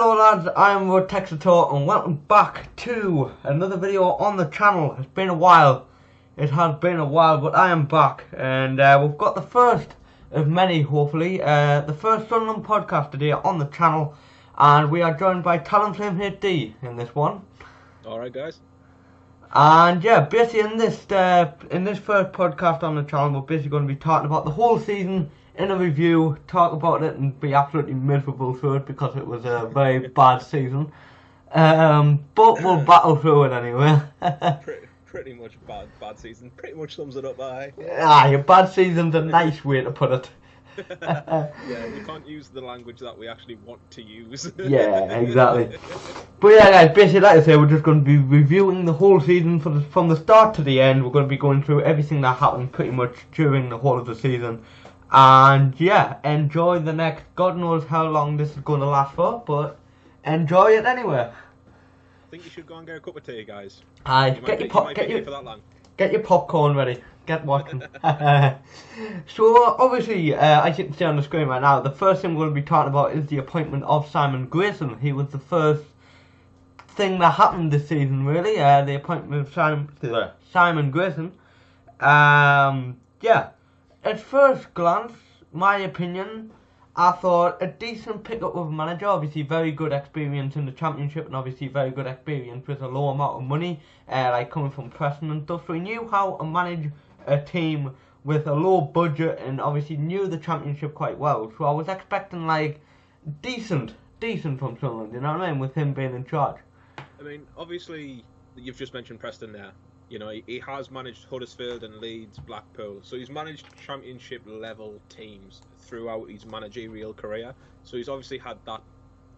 Hello lads, I am Texator and welcome back to another video on the channel. It's been a while, it has been a while, but I am back and we've got the first of many, hopefully, the first Sunderland Podcast today on the channel, and we are joined by TalonflameHD in this one. Alright guys. And yeah, basically in this first podcast on the channel, we're basically going to be talking about the whole season in a review, talk about it and be absolutely miserable through it because it was a very bad season. But we'll battle through it anyway. pretty much bad season. Pretty much sums it up, aye. Aye, a bad season's a nice way to put it. Yeah, we can't use the language that we actually want to use. Yeah, exactly. But yeah, guys, basically, like I say, we're just going to be reviewing the whole season from the start to the end. We're going to be going through everything that happened pretty much during the whole of the season. And yeah, enjoy the next, God knows how long this is going to last for, but enjoy it anyway. I think you should go and get a cup of tea, guys. Aye, get your popcorn ready. Get watching. So obviously, as you can see on the screen right now, the first thing we're going to be talking about is the appointment of Simon Grayson. He was the first thing that happened this season, really. The appointment of Simon Grayson. Yeah. At first glance, my opinion, I thought a decent pickup of a manager. Obviously, very good experience in the Championship, and obviously very good experience with a low amount of money, like coming from Preston and stuff. So he knew how to manage a team with a low budget, and obviously knew the Championship quite well. So I was expecting like decent from Sunderland. You know what I mean? With him being in charge. I mean, obviously, you've just mentioned Preston there. You know, he has managed Huddersfield and Leeds, Blackpool, so he's managed Championship level teams throughout his managerial career. So he's obviously had that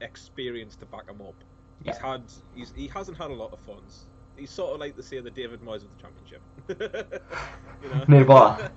experience to back him up. Yeah. He hasn't had a lot of funds. He's sort of like the David Moyes of the Championship. You know, Nearby.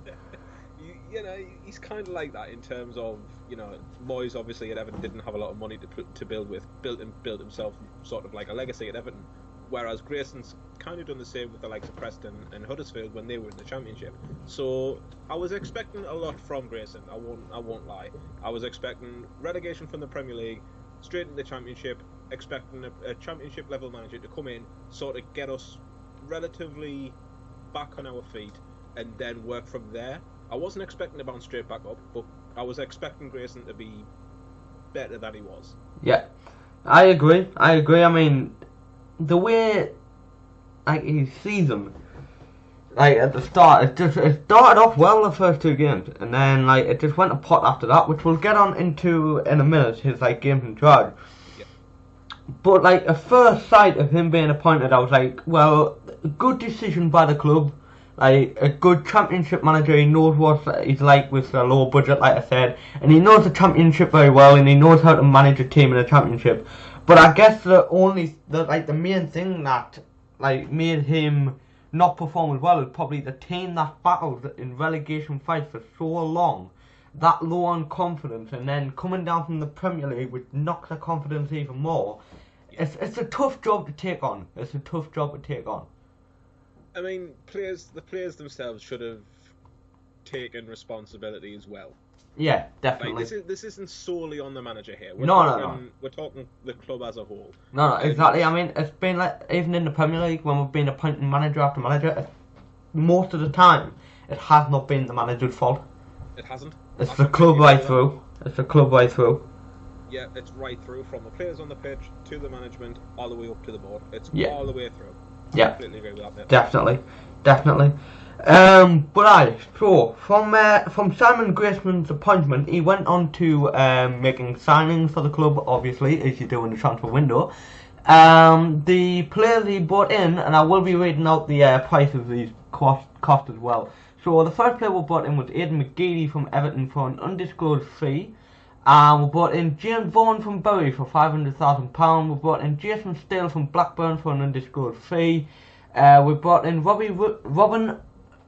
You know, he's kind of like that in terms of, you know, Moyes obviously at Everton didn't have a lot of money to build with, built himself sort of like a legacy at Everton. Whereas Grayson's kind of done the same with the likes of Preston and Huddersfield when they were in the Championship. So I was expecting a lot from Grayson. I won't lie. I was expecting relegation from the Premier League, straight into the Championship, expecting a Championship level manager to come in, sort of get us relatively back on our feet, and then work from there. I wasn't expecting to bounce straight back up, but I was expecting Grayson to be better than he was. Yeah, I agree. I mean, the way like his season, like at the start, it started off well the first two games, and then like it just went to pot after that, which we'll get on into in a minute. His like games in charge. Yeah. But like at first sight of him being appointed, I was like, well, good decision by the club. Like a good Championship manager, he knows what he's like with a low budget, like I said, and he knows the Championship very well, and he knows how to manage a team in a Championship. But I guess the main thing that like made him not perform as well is probably the team that battled in relegation fights for so long, that low on confidence, and then coming down from the Premier League, which knocks the confidence even more. It's a tough job to take on. I mean, the players themselves should have taken responsibility as well. Yeah, definitely. Like, this isn't solely on the manager here. We're talking the club as a whole. No, exactly. I mean, it's been like, even in the Premier League, when we've been appointing manager after manager, most of the time, it has not been the manager's fault. It hasn't. It's the club right through. Yeah, it's right through, from the players on the pitch, to the management, all the way up to the board. It's all the way through. Yeah, completely agree with that bit. Definitely. So from Simon Grayson's appointment, he went on to making signings for the club, obviously, as you do in the transfer window. The players he brought in, and I will be reading out the price of these cost as well. So the first player we brought in was Aidan McGeady from Everton for an undisclosed fee. We brought in James Vaughan from Bury for £500,000. We brought in Jason Steele from Blackburn for an undisclosed fee. We brought in Robin,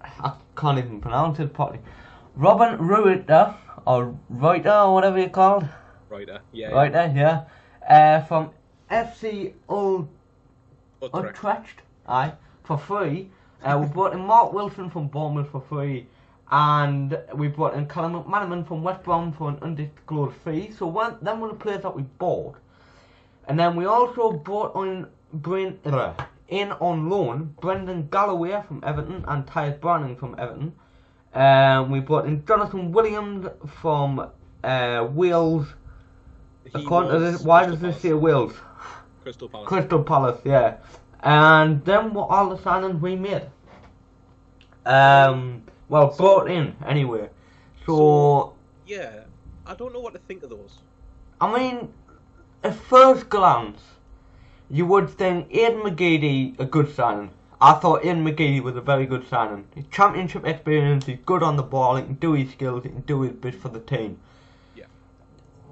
I can't even pronounce it properly. Robin Reuter, or whatever you're called. Reuter, yeah. Reuter, yeah. From FC Utrecht, for free. We brought in Mark Wilson from Bournemouth for free. And we brought in Callum McManaman from West Brom for an undisclosed fee. So them were the players that we bought. And then we also brought in on loan Brendan Galloway from Everton and Tyus Browning from Everton. We brought in Jonathan Williams from Wales. Why does this say Wales? Crystal Palace. Crystal Palace, yeah. And then what all the signings we made? Brought in anyway. So yeah, I don't know what to think of those. I mean, at first glance, you would think Aidan McGeady a good signing. I thought Aidan McGeady was a very good signing. His championship experience, he's good on the ball, he can do his skills, he can do his bit for the team. Yeah.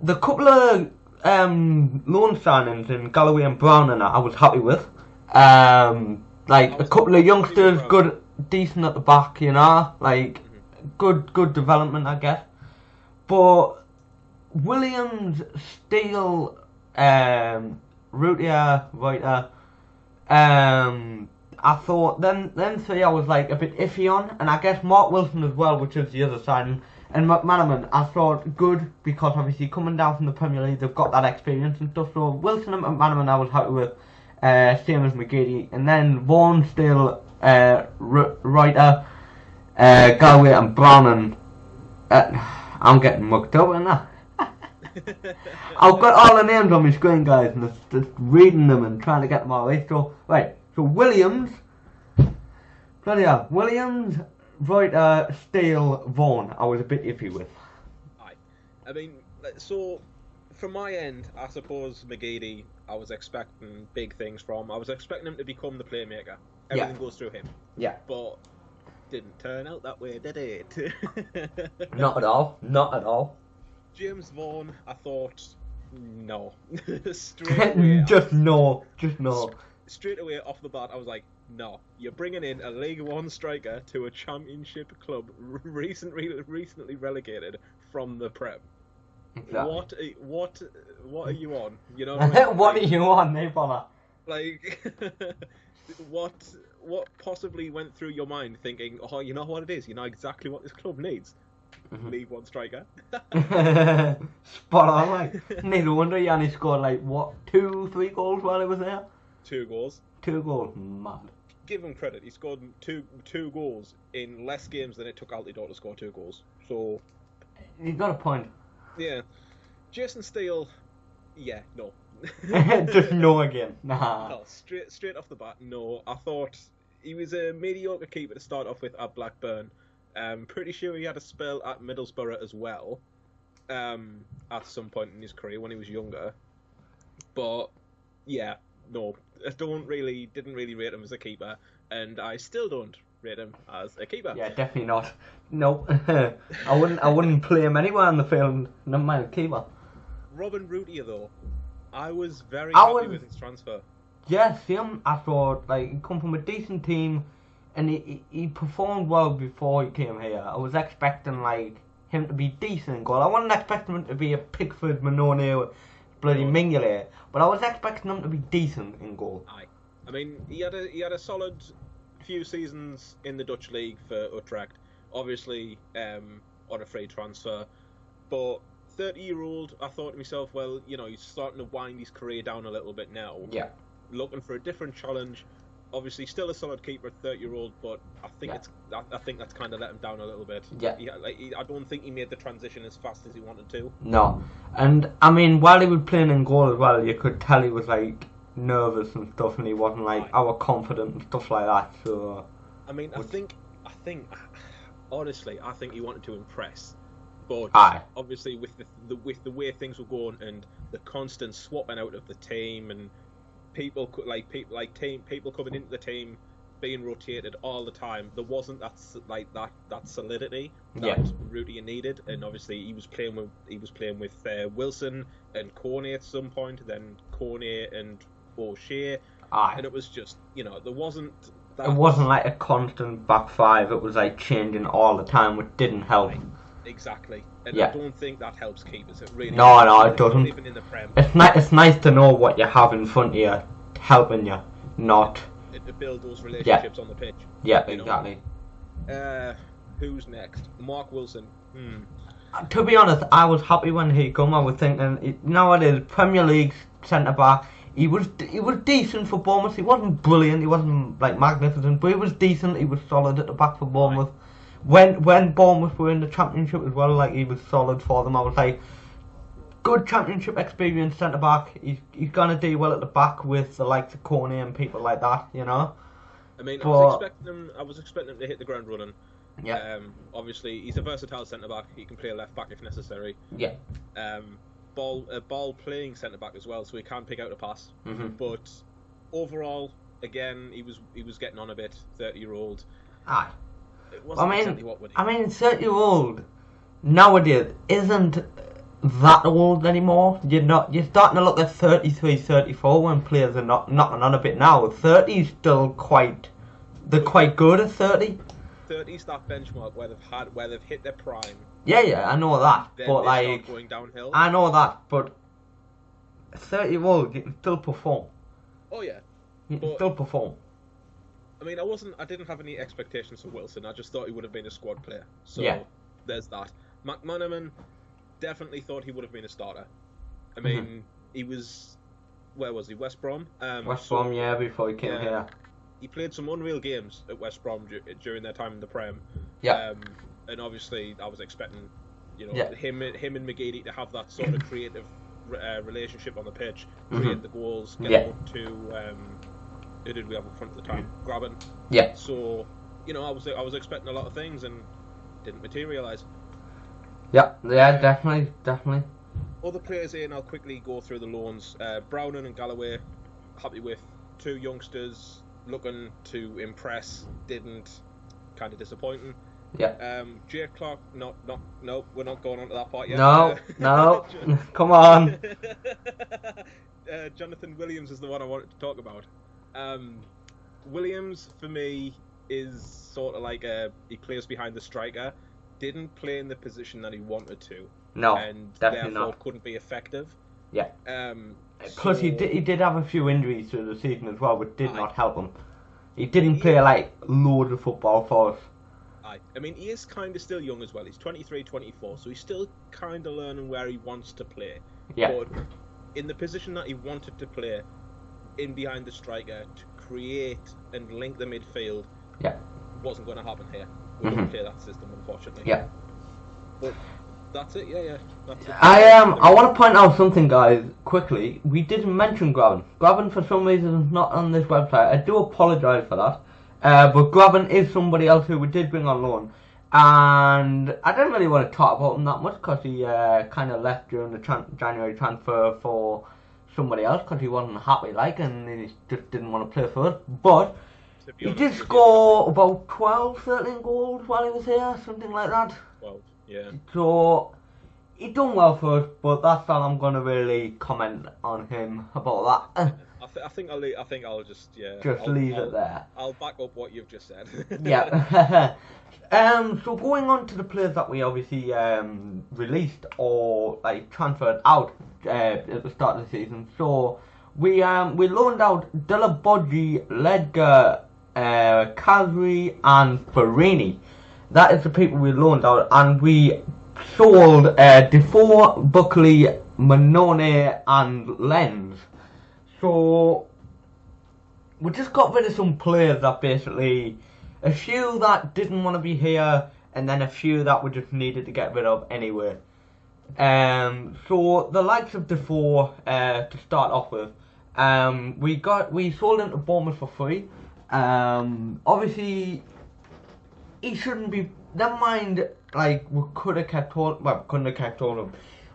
The couple of loan signings in Galloway and Brown I was happy with. A couple of youngsters, good, decent at the back, you know, good development, I guess. But Williams, Steele, Rutier, Reuter, I thought them three I was a bit iffy on, and I guess Mark Wilson as well, which is the other signing. And McManaman, I thought good because obviously coming down from the Premier League, they've got that experience and stuff. So Wilson and McManaman, I was happy with, same as McGeady. And then Vaughan, Steele, Reuter, Galloway, and Brown. I'm getting mucked up in that. I've got all the names on my screen, guys, and just reading them and trying to get them all right. So Williams, Williams, Reuter, Steele, Vaughan, I was a bit iffy with. Aye. I mean, so from my end, I suppose McGeady, I was expecting big things from. I was expecting him to become the playmaker. Everything goes through him. Yeah. But didn't turn out that way, did it? Not at all. James Vaughan, I thought, no. Straight away. Just no. Straight away off the bat, I was like, no. You're bringing in a League One striker to a Championship club recently relegated from the Prem. Exactly. What are you on? You know what I mean? What are you on, mate, brother? What possibly went through your mind thinking, oh, you know what it is? You know exactly what this club needs? Mm-hmm. League One striker. Spot on, No wonder Yanni scored 2-3 goals while he was there? 2 goals. 2 goals, mad. Give him credit, he scored two goals in less games than it took Altidore to score 2 goals. So... You got a point. Yeah. Jason Steele, no. Just no again. Nah. No, straight off the bat, no. I thought he was a mediocre keeper to start off with at Blackburn. Pretty sure he had a spell at Middlesbrough as well, at some point in his career when he was younger. But yeah, no, didn't really rate him as a keeper, and I still don't rate him as a keeper. Yeah, definitely not. No, I wouldn't play him anywhere on the field. Not my keeper. Robin Rutier though, I was very happy with his transfer. Yes, him. I thought he come from a decent team. And he performed well before he came here. I was expecting him to be decent in goal. I wasn't expecting him to be a Pickford, Manone, bloody Mignolet, but I was expecting him to be decent in goal. Aye, I mean he had a solid few seasons in the Dutch league for Utrecht. Obviously on a free transfer, but 30-year-old. I thought to myself, well, he's starting to wind his career down a little bit now. Yeah, looking for a different challenge. Obviously, still a solid keeper, 30-year-old, but I think that's kind of let him down a little bit. Yeah. I don't think he made the transition as fast as he wanted to. No, and I mean, while he was playing in goal as well, you could tell he was nervous and stuff, and he wasn't our confident and stuff like that. So. I mean, I think, honestly, I think he wanted to impress, but obviously with the way things were going and the constant swapping out of the team and. People coming into the team, being rotated all the time. There wasn't that solidity that Rutier needed, and obviously he was playing with Wilson and Cornet at some point, then Cornet and O'Shea, and it was just there wasn't. It wasn't a constant back five. It was changing all the time, which didn't help. Exactly, and I don't think that helps keepers. It really no, it doesn't. Even in the Prem, it's nice to know what you have in front of you, helping you, not to build those relationships on the pitch. Yeah, exactly. Who's next? Mark Wilson. To be honest, I was happy when he come. I was thinking, nowadays Premier League centre back. He was decent for Bournemouth. He wasn't brilliant. He wasn't like magnificent, but he was decent. He was solid at the back for Bournemouth. When Bournemouth were in the Championship as well, like he was solid for them. I was like, good Championship experience centre back. He's gonna do well at the back with the likes of Corney and people like that, you know. I mean, But, I was expecting him to hit the ground running. Yeah. Obviously, he's a versatile centre back. He can play left back if necessary. Yeah. Ball playing centre back as well, so he can pick out a pass. Mhm. But overall, again, he was getting on a bit. 30-year-old. Aye. It wasn't exactly what would he? 30-year-old nowadays isn't that old anymore. You're starting to look at 33, 34 when players are not knocking on a bit now. 30 is still quite good at 30. 30's that benchmark where they've hit their prime. Yeah, I know that. Then But they like, start going downhill. I know that. But 30-year-old, you can still perform. Oh yeah. You can still perform. I mean, I didn't have any expectations for Wilson. I just thought he would have been a squad player. So Yeah. there's that. McManaman definitely thought he would have been a starter. I mean, he was, where was he? West Brom. West Brom, yeah, before he came here. He played some unreal games at West Brom during their time in the Prem. Yeah. And obviously, I was expecting, Yeah. him and McGeady to have that sort of creative relationship on the pitch, create the goals, get them up to. Who did we have up front at the time? Graben. Yeah. So, I was expecting a lot of things and didn't materialise. Yeah, definitely. Other players here, and I'll quickly go through the loans. Browning and Galloway, happy with. 2 youngsters looking to impress, didn't. Kind of disappointing. Yeah. Jake Clark, no, we're not going on to that part yet. No, come on. Jonathan Williams is the one I wanted to talk about. Williams, for me, is sort of like he plays behind the striker. Didn't play in the position that he wanted to. No, and definitely therefore not. couldn't be effective. Yeah. Plus, he did have a few injuries through the season as well, which did not help him. He didn't play like loads of football for us. I mean, he is kind of still young as well. He's 23, 24, so he's still kind of learning where he wants to play. Yeah. But in the position that he wanted to play, in behind the striker, to create and link the midfield, wasn't going to happen here. We don't play that system, unfortunately. Yeah. But that's it. Yeah. That's it. I want to point out something, guys, quickly. We didn't mention Graben. Graben, for some reason, is not on this website. I do apologise for that. But Graben is somebody else who we did bring on loan. And I didn't really want to talk about him that much because he kind of left during the January transfer for somebody else because he wasn't happy, and he just didn't want to play for us. But he did score about 12, 13 goals while he was here, something like that. 12, yeah. So he done well for us, but that's all I'm gonna really comment on him about that. I think I'll just leave it there. I'll back up what you've just said. Yeah. So going on to the players that we obviously released or transferred out at the start of the season. So we loaned out Delaboji, Ledger, Kazri and Farini. That is the people we loaned out, and we sold Defoe, Buckley, Manone and Lenz. So we just got rid of some players that basically, a few that didn't want to be here, and then a few that we just needed to get rid of anyway. So the likes of Defoe, to start off with, we sold him to Bournemouth for free. Obviously he shouldn't be. Never mind. We couldn't have kept hold of him.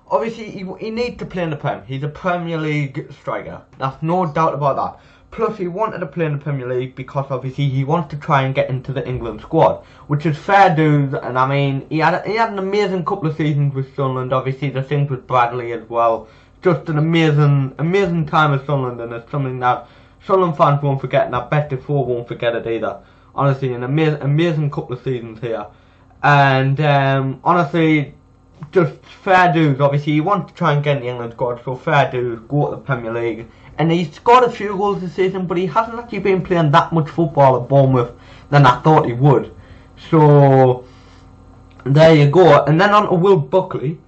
Obviously, he needs to play in the Prem. He's a Premier League striker. That's no doubt about that. Plus, he wanted to play in the Premier League because obviously he wants to try and get into the England squad, which is fair dues. And I mean, he had an amazing couple of seasons with Sunderland. Obviously, the things with Bradley as well. Just an amazing time at Sunderland, and it's something that Sunderland fans won't forget, and I bet Defoe won't forget it either. Honestly, an amazing couple of seasons here. And honestly, just fair dues. Obviously, he wants to try and get in the England squad, so fair dues, go to the Premier League. And he's scored a few goals this season, but he hasn't actually been playing that much football at Bournemouth than I thought he would. So There you go. And then on to Will Buckley.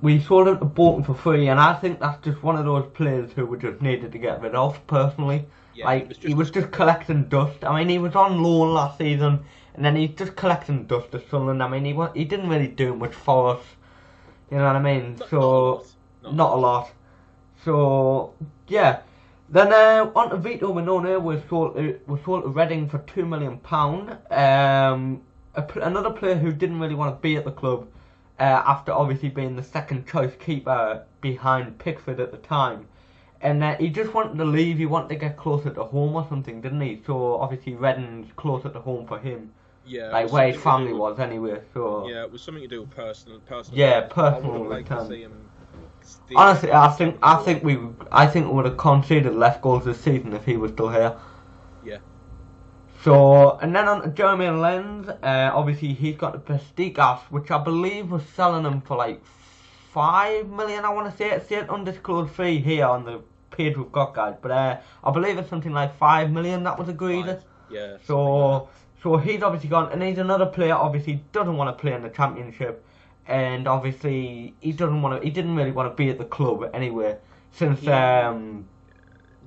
We sold him to Bolton for free, and I think that's just one of those players who we just needed to get rid of, personally. Yeah, like, he was just collecting dust. I mean, he was on loan last season, and then he's just collecting dust at Sunderland. I mean, he didn't really do much for us. You know what I mean? Not a lot. So, yeah. Then on to Vito Minone was sold to Reading for £2 million. Another player who didn't really want to be at the club, after obviously being the second choice keeper behind Pickford at the time. And he just wanted to leave, he wanted to get closer to home or something, didn't he? So obviously Reading's closer to home for him. Yeah. Like where his family was anyway, so... Yeah, it was something to do with personal yeah, personal I would like to return. see him stay. Honestly, I think we would have conceded less goals this season if he was still here. Yeah. So, and then on to Jeremy Lenz, obviously he's got the Bestigas, which I believe was selling him for like 5 million, I want to say. It's an undisclosed fee here on the page we've got, guys, but I believe it's something like 5 million that was agreed. Yeah. So he's obviously gone, and he's another player, obviously doesn't want to play in the Championship, and obviously he didn't really want to be at the club anyway, since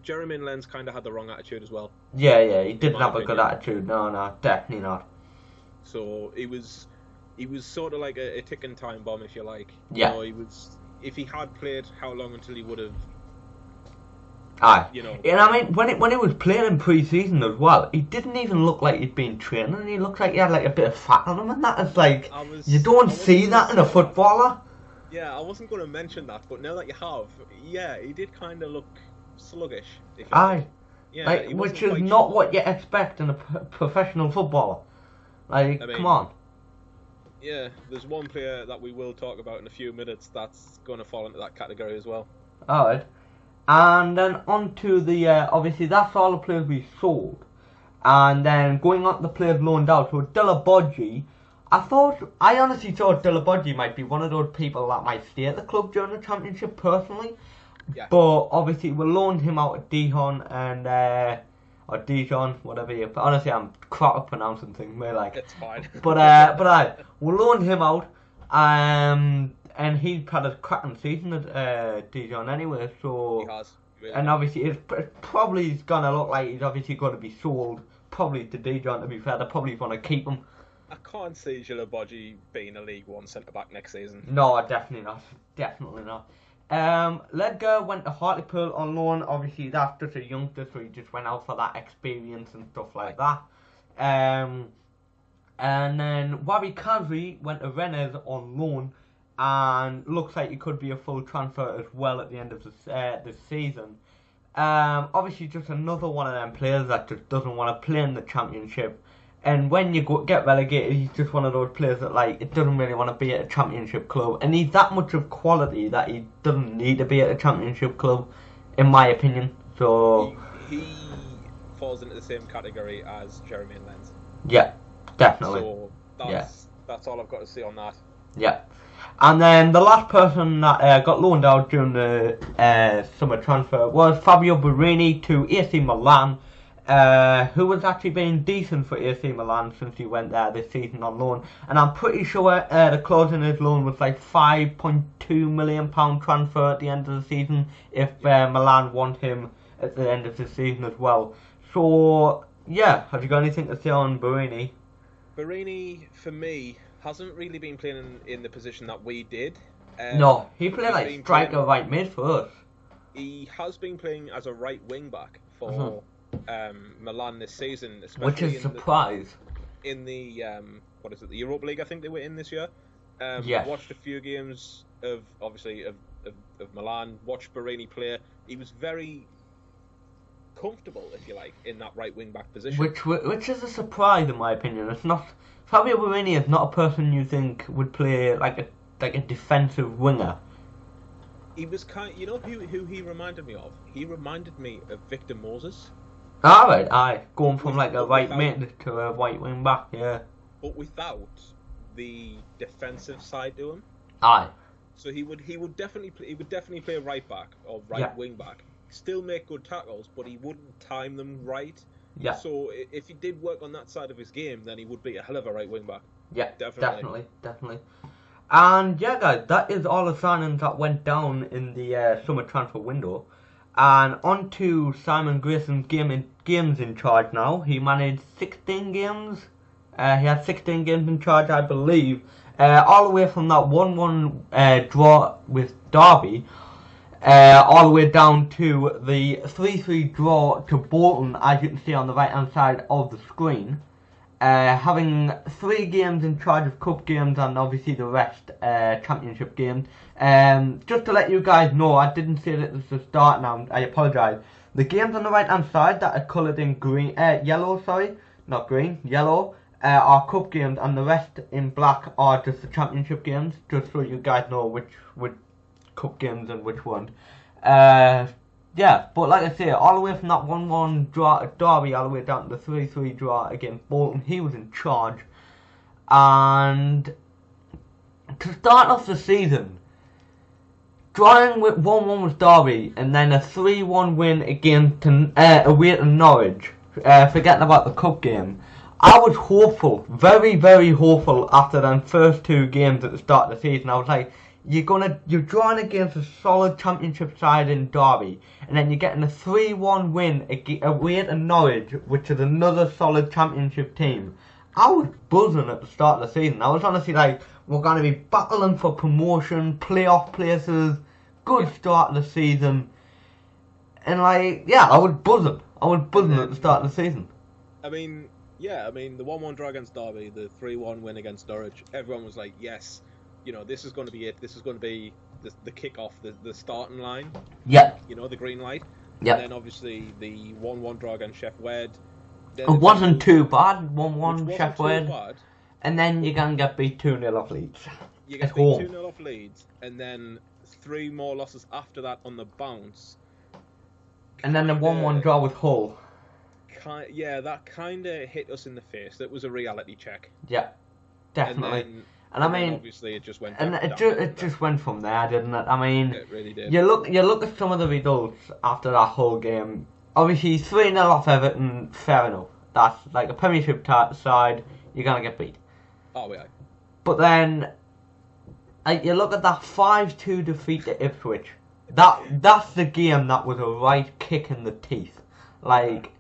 Jeremy Lenz kind of had the wrong attitude as well. Yeah, he didn't have a good attitude. No, definitely not. So he was sort of like a ticking time bomb, if you like. Yeah. You know, if he had played, how long until he would have? Aye. You know. And I mean, when he was playing in pre-season as well, he didn't even look like he'd been training. He looked like he had like a bit of fat on him, and that is like you don't see that in a footballer. Yeah, I wasn't going to mention that, but now that you have, yeah, he did kind of look sluggish. If you Aye. like. Yeah, like, which is not what you expect in a professional footballer. Like, I mean, come on. Yeah, there's one player that we will talk about in a few minutes that's going to fall into that category as well. Alright. And then on to the, obviously that's all the players we sold. And then going on to the players loaned out, so Delaboji, I honestly thought Delaboji might be one of those people that might stay at the club during the Championship, personally. Yeah. But obviously we loaned him out at Dijon and or Dijon, whatever you. Honestly, I'm crap at pronouncing things, mate. Like, it's fine. but we loaned him out, and he's had a cracking season at Dijon anyway. So he has. Really. And obviously it's probably gonna look like he's obviously going to be sold probably to Dijon. To be fair, they're probably going to keep him. I can't see Delaboji being a League One centre back next season. No, definitely not. Definitely not. Ledger went to Hartlepool on loan. Obviously, that's just a youngster, so he just went out for that experience and stuff like that. And then Wari Kazri went to Rennes on loan, and looks like he could be a full transfer as well at the end of this season. Obviously, just another one of them players that just doesn't want to play in the Championship. And when you get relegated, he's just one of those players that, like, it doesn't really want to be at a Championship club. And he's that much of quality that he doesn't need to be at a Championship club, in my opinion. So he falls into the same category as Jeremy Lenz. Yeah, definitely. So that's all I've got to say on that. Yeah. And then the last person that got loaned out during the summer transfer was Fabio Borini to AC Milan. Who was actually being decent for AC Milan since he went there this season on loan, and I'm pretty sure the clause in his loan was like £5.2 million transfer at the end of the season if Milan want him at the end of the season as well. So yeah, have you got anything to say on Borini? Borini, for me, hasn't really been playing in the position that we did. No, he played like striker right mid for us. He has been playing as a right wing back for Milan this season, especially which is a surprise. In the the Europa League, I think they were in this year. Yes. Watched a few games of Milan. Watched Borini play. He was very comfortable, if you like, in that right wing back position. Which is a surprise in my opinion. It's not Fabio Borini is not a person you think would play like a defensive winger. He was you know who he reminded me of? He reminded me of Victor Moses. Alright, aye. Going from like a right mid to a right wing back, yeah. But without the defensive side to him. Aye. So he would definitely play right back or right wing back. Still make good tackles, but he wouldn't time them right. Yeah. So if he did work on that side of his game, then he would be a hell of a right wing back. Yeah, definitely. And yeah, guys, that is all the signings that went down in the summer transfer window. And on to Simon Grayson's games in charge now. He managed 16 games. He had 16 games in charge, I believe. All the way from that 1-1 draw with Derby, all the way down to the 3-3 draw to Bolton, as you can see on the right hand side of the screen. Having 3 games in charge of cup games and obviously the rest championship games. Just to let you guys know, I didn't say that this is the start now, I apologise. The games on the right hand side that are coloured in yellow, are cup games, and the rest in black are just the championship games, just so you guys know which cup games and which ones. Yeah, but like I say, all the way from that 1-1 draw at Derby, all the way down to the 3-3 draw against Bolton, he was in charge. And to start off the season, drawing with 1-1 with Derby, and then a 3-1 win against away to Norwich, forgetting about the cup game, I was hopeful, very, very hopeful after them first 2 games at the start of the season. I was like, you're drawing against a solid championship side in Derby, and then you're getting a 3-1 win away to Norwich, which is another solid championship team. I was buzzing at the start of the season. I was honestly like, we're going to be battling for promotion, playoff places, good start of the season. And like, yeah, I was buzzing. At the start of the season. I mean, the 1-1 draw against Derby, the 3-1 win against Norwich, everyone was like, yes, this is going to be it. This is going to be the kick-off, the starting line. Yeah. The green light. Yeah. And then obviously the 1-1 draw against Sheff Wed. It wasn't too bad, 1-1 Sheff Wed. And then you're going to get beat 2-0 off Leeds. You get beat 2-0 off Leeds, and then 3 more losses after that on the bounce. And then the 1-1 draw with Hull. That kind of hit us in the face. That was a reality check. Yeah, definitely. And I mean, obviously it just went. And it just went from there, didn't it? I mean, it really did. You look at some of the results after that whole game. Obviously, 3-0 off Everton, fair enough. That's like a Premiership side. You're gonna get beat. Oh yeah. But then, you look at that 5-2 defeat to Ipswich. That's the game that was a right kick in the teeth. Like,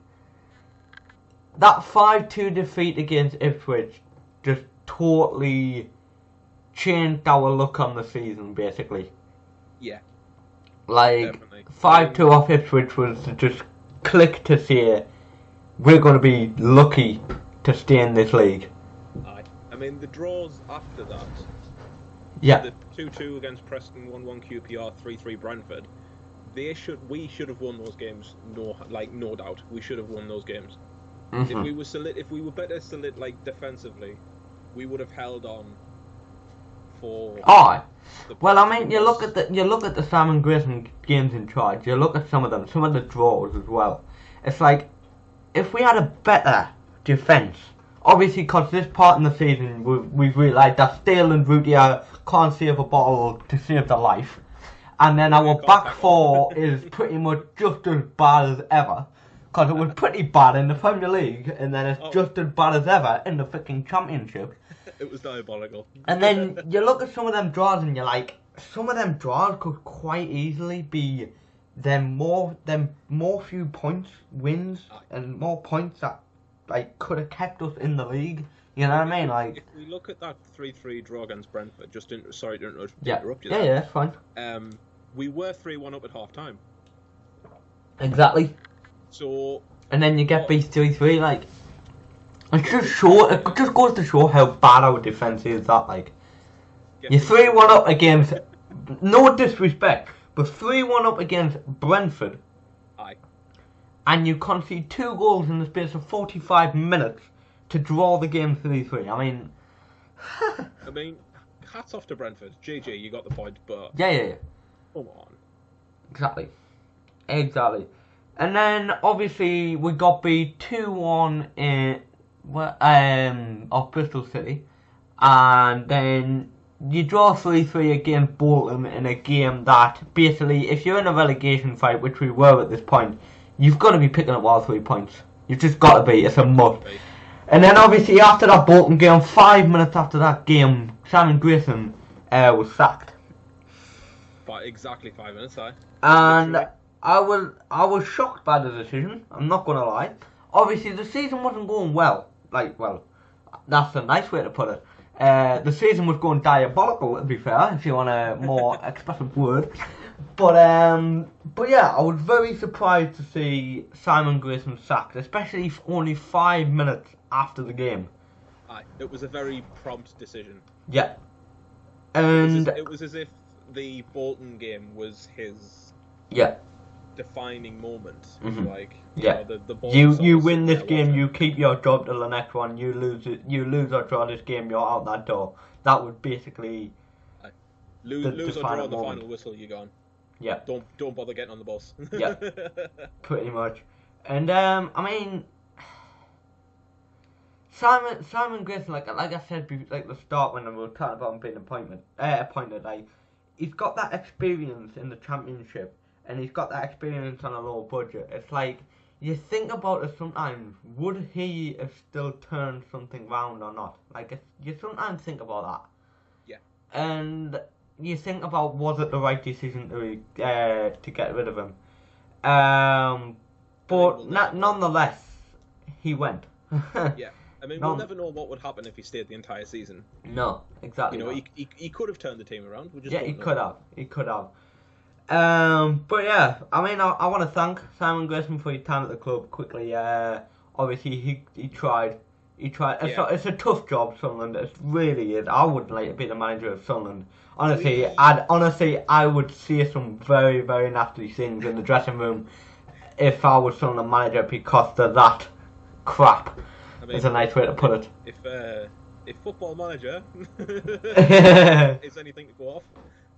that 5-2 defeat against Ipswich just totally changed our look on the season, basically. Yeah. Like, 5-2 off Ipswich was just click to say, we're going to be lucky to stay in this league. I mean, the draws after that. Yeah. The 2-2 against Preston, 1-1 QPR, 3-3 Brentford. We should have won those games. No doubt, we should have won those games. Mm-hmm. If we were better defensively, we would have held on for. Well, I mean, you look at the Simon Grayson games in charge. You look at some of the draws as well. It's like, if we had a better defence, obviously, because this part in the season we've realised that Stale and Routier can't save a ball to save their life, and then our back 4 is pretty much just as bad as ever. Because it was pretty bad in the Premier League, and then it's just as bad as ever in the freaking Championship. It was diabolical. And then you look at some of them draws, and you're like, some of them draws could quite easily be more few points, wins, and more points that like could have kept us in the league. You know what I mean? Like, if we look at that 3-3 draw against Brentford, sorry to interrupt you. Yeah, that's fine. We were 3-1 up at half time. Exactly. So, and then you get beat 3-3, like, it just goes to show how bad our defence is. That, like, you're 3-1 up against, no disrespect, but 3-1 up against Brentford. Aye. And you concede 2 goals in the space of 45 minutes to draw the game 3-3. I mean, hats off to Brentford. GG, you got the point, but yeah. Come on. Exactly. And then, obviously, we got beat 2-1 off Bristol City. And then you draw 3-3 against Bolton in a game that, basically, if you're in a relegation fight, which we were at this point, you've got to be picking up all 3 points. You've just got to be. It's a must. And then obviously after that Bolton game, 5 minutes after that game, Simon Grayson was sacked. But exactly 5 minutes, aye. And Literally. I was shocked by the decision, I'm not gonna lie. Obviously the season wasn't going well. That's a nice way to put it. The season was going diabolical, to be fair, if you want a more expressive word. But yeah, I was very surprised to see Simon Grayson sacked, especially only 5 minutes after the game. Aye, it was a very prompt decision. Yeah. And it was as if the Bolton game was his defining moment. Mhm. Like, Yeah. you know, the ball you was win this there, game, wasn't you it? keep your job till the next one. You lose or draw this game, you're out that door. That was basically Lose or final draw the moment. final whistle, you're gone. Yeah. Don't bother getting on the bus. Yeah. Pretty much. And I mean, Simon Grayson, like I said, like the start when we were talking about him being appointed, like he's got that experience in the Championship, and he's got that experience on a low budget. It's like you think about it sometimes. Would he have still turned something round or not? Like you sometimes think about that. Yeah. And you think about, was it the right decision to get rid of him? But nonetheless, he went. Yeah. I mean, No. we'll never know what would happen if he stayed the entire season. No, exactly. You know, not. he could have turned the team around. We just Yeah, don't he know. could have. He could have. But yeah, I mean, I want to thank Simon Grayson for his time at the club. Quickly, obviously he tried. He tried. Yeah. It's a tough job, Sunderland. It really is. I would like to be the manager of Sunderland. Honestly, I would say some very, very nasty things in the dressing room if I was Sunderland manager, because of that crap. I mean, It's a nice way to put it. If Football Manager is anything to go off,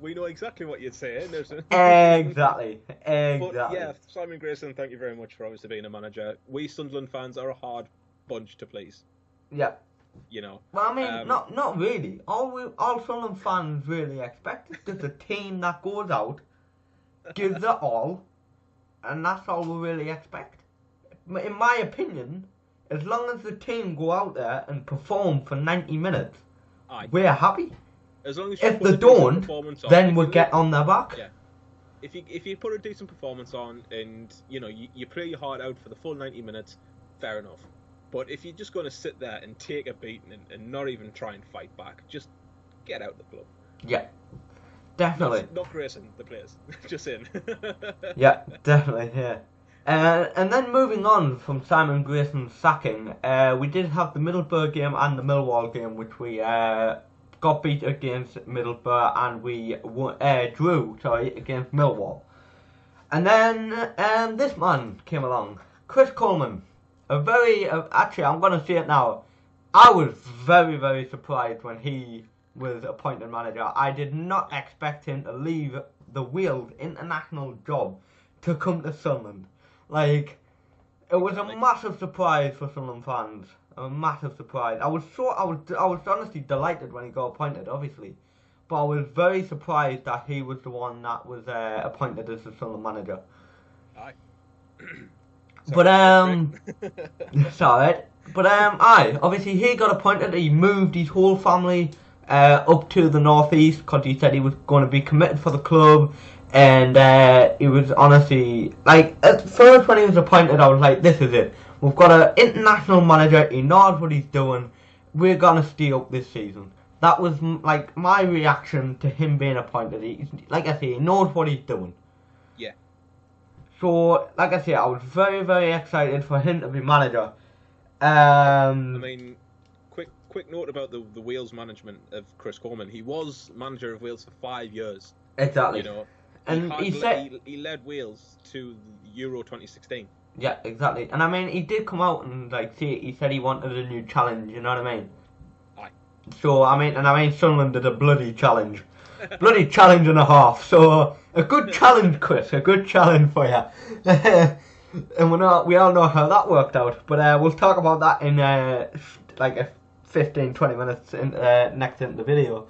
we know exactly what you'd say. Exactly. But yeah, Simon Grayson, thank you very much for obviously being a manager. We Sunderland fans are a hard bunch to please. Yeah. You know. Well, I mean, not really. All Sunderland fans really expect is just a team that goes out, gives it all, and that's all we really expect. In my opinion, as long as the team go out there and perform for 90 minutes, Aye. we're happy. As long as you If put they a decent don't, performance on, then if we'll you- get on their back. Yeah. If you put a decent performance on and you know you play your heart out for the full 90 minutes, fair enough. But if you're just going to sit there and take a beating and not even try and fight back, just get out of the club. Yeah, definitely. Not Grayson, the players. Just saying. Yeah, definitely, yeah. And then moving on from Simon Grayson's sacking, we did have the Middlesbrough game and the Millwall game, which we got beat against Middlesbrough, and we drew against Millwall. And then this man came along, Chris Coleman. Actually, I'm going to say it now. I was very, very surprised when he was appointed manager. I did not expect him to leave the Wales international job to come to Sunderland. Like, it was a massive surprise for Sunderland fans. A massive surprise. I was honestly delighted when he got appointed, obviously. But I was very surprised that he was the one that was appointed as the Sunderland manager. Aye. But it's alright. But obviously he got appointed. He moved his whole family up to the northeast because he said he was going to be committed for the club. And he was honestly, like, at first when he was appointed, I was like, this is it. We've got an international manager. He knows what he's doing. We're gonna stay up this season. That was like my reaction to him being appointed. Like I say, he knows what he's doing. Yeah. So, like I say, I was very, very excited for him to be manager. I mean, quick note about the Wales management of Chris Coleman. He was manager of Wales for 5 years. Exactly. You know, and he led Wales to Euro 2016. Yeah, exactly. And I mean, he did come out and he said he wanted a new challenge. You know what I mean? Aye. So I mean, Sunderland did a bloody challenge, bloody challenge and a half. So a good challenge, Chris. A good challenge for you. And we all know how that worked out. But we'll talk about that in like a 15-20 minutes next in the video.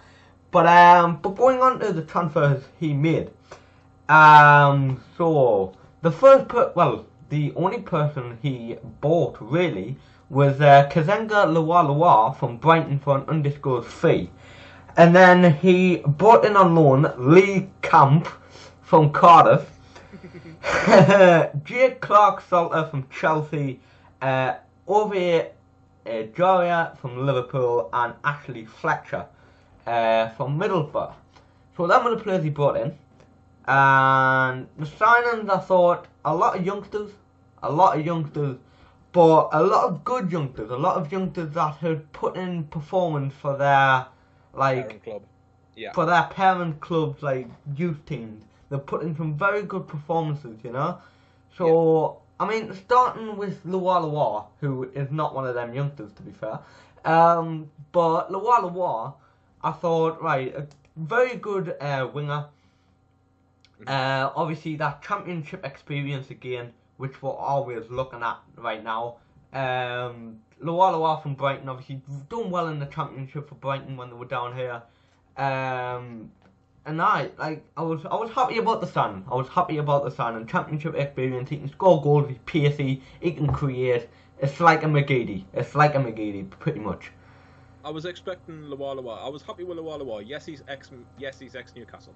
But going on to the transfers he made. So the first the only person he bought really was Kazenga Lualua from Brighton for an undisclosed fee. And then he brought in on loan Lee Camp from Cardiff, Jake Clark-Salter from Chelsea, Ove Joria from Liverpool, and Ashley Fletcher from Middlesbrough. So them were the players he brought in. And the signings, I thought, a lot of youngsters, but a lot of good youngsters, a lot of youngsters that had put in performance for their Parent club. Yeah. for their parent clubs, like youth teams. They put in some very good performances, you know. So I mean, starting with Lualua, who is not one of them youngsters, to be fair. But Lualua, I thought, right, a very good winger. Obviously, that championship experience again, which we're always looking at right now. Lualua from Brighton, obviously done well in the championship for Brighton when they were down here. And I was happy about the signing. And championship experience. He can score goals. He's pacey. He can create. It's like a McGeady, pretty much. I was expecting Lualua. I was happy with Lualua. Yes, he's ex Newcastle.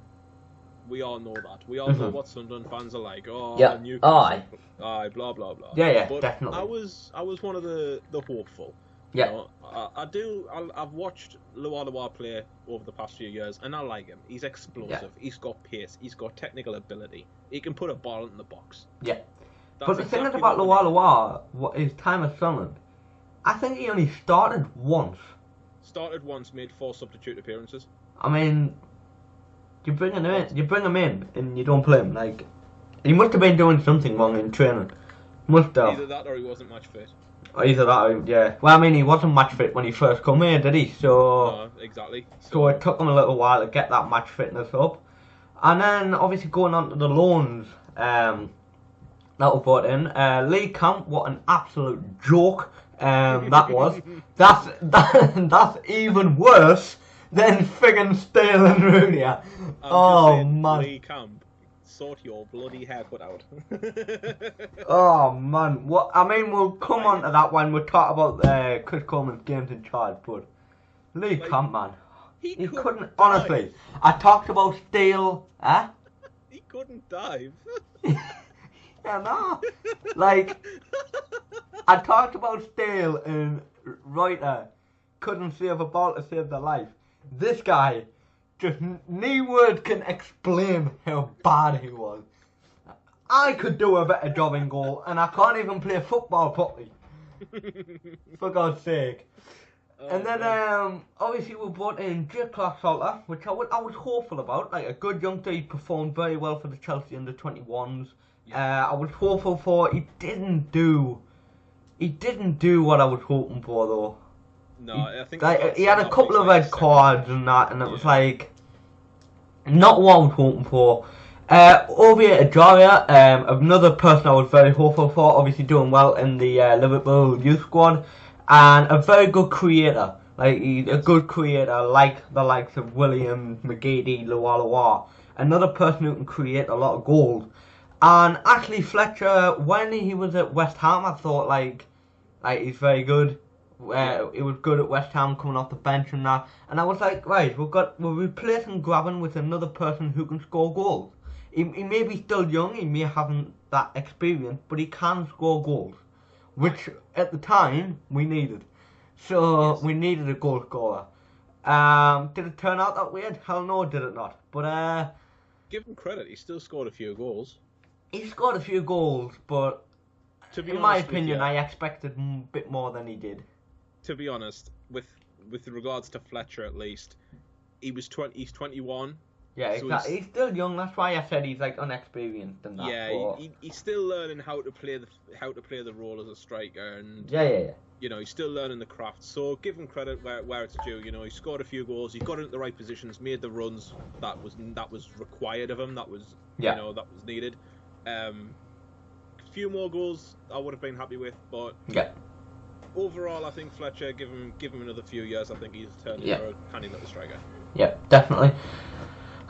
We all know that. We all know what Sunderland fans are like. Oh, yeah. Newcastle. Aye, blah blah blah. Yeah, but definitely. I was one of the hopeful. Yeah. You know, I've watched Lualua play over the past few years, and I like him. He's explosive. Yeah. He's got pace. He's got technical ability. He can put a ball in the box. Yeah. But the thing about Lualua, his time at Sunderland, I think he only started once. Made 4 substitute appearances. I mean, you bring him in, and you don't play him. Like, he must have been doing something wrong in training. Must have. Either that or he wasn't match fit. Yeah. Well, I mean, he wasn't match fit when he first come here, did he? So no, exactly. So it took him a little while to get that match fitness up, and then obviously going on to the loans that were brought in. Lee Camp, what an absolute joke that was. That's even worse than friggin' Stale and Rooney. Oh man. Lee Camp, sort your bloody haircut out. Oh man, we'll come on to that when we talk about Chris Coleman's games in charge, but Lee Camp, man, he couldn't honestly. I talked about Stale, He couldn't dive. Yeah, no. Like, I talked about Stale and Reuter couldn't save a ball to save their life. This guy, just no word can explain how bad he was. I could do a better job in goal, and I can't even play football properly. For God's sake. And then, obviously we brought in Jake Clark-Salter, which I was hopeful about. Like, a good youngster, he performed very well for the Chelsea under-21s. I was hopeful for. He didn't do what I was hoping for, though. No, I think he had a couple of red cards and that, and it was like not what I was hoping for. Ove Joria, another person I was very hopeful for, obviously doing well in the Liverpool youth squad, and a very good creator. Like, he's a good creator, like the likes of Williams, McGeady, Lualua. Another person who can create a lot of goals. And Ashley Fletcher, when he was at West Ham, I thought like he's very good. He was good at West Ham, coming off the bench and that. And I was like, right, we're replacing Graben with another person who can score goals. He may be still young, he may haven't that experience, but he can score goals, which at the time we needed. So we needed a goal scorer. Did it turn out that way? Hell no, did it not. But give him credit, he still scored a few goals. He scored a few goals, but in my opinion, I expected a bit more than he did. To be honest, with regards to Fletcher at least, he's 21. Yeah, so exactly. He's still young. That's why I said he's like unexperienced and that. Yeah, he's still learning how to play the role as a striker, and yeah. You know, he's still learning the craft. So give him credit where it's due. You know, he scored a few goals. He got into the right positions, made the runs that was required of him. That was that was needed. A few more goals I would have been happy with, but overall, I think Fletcher, give him another few years. I think he's turned into a handy little striker. Yeah, definitely.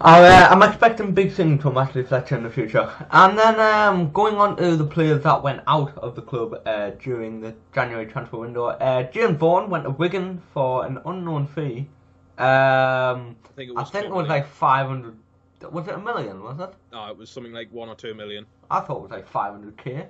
I'm expecting big things from Ashley Fletcher in the future. And then going on to the players that went out of the club during the January transfer window. James Vaughan went to Wigan for an unknown fee. I think it was like 500. Was it $1 million? Was it? No, it was something like 1 or 2 million. I thought it was like 500k.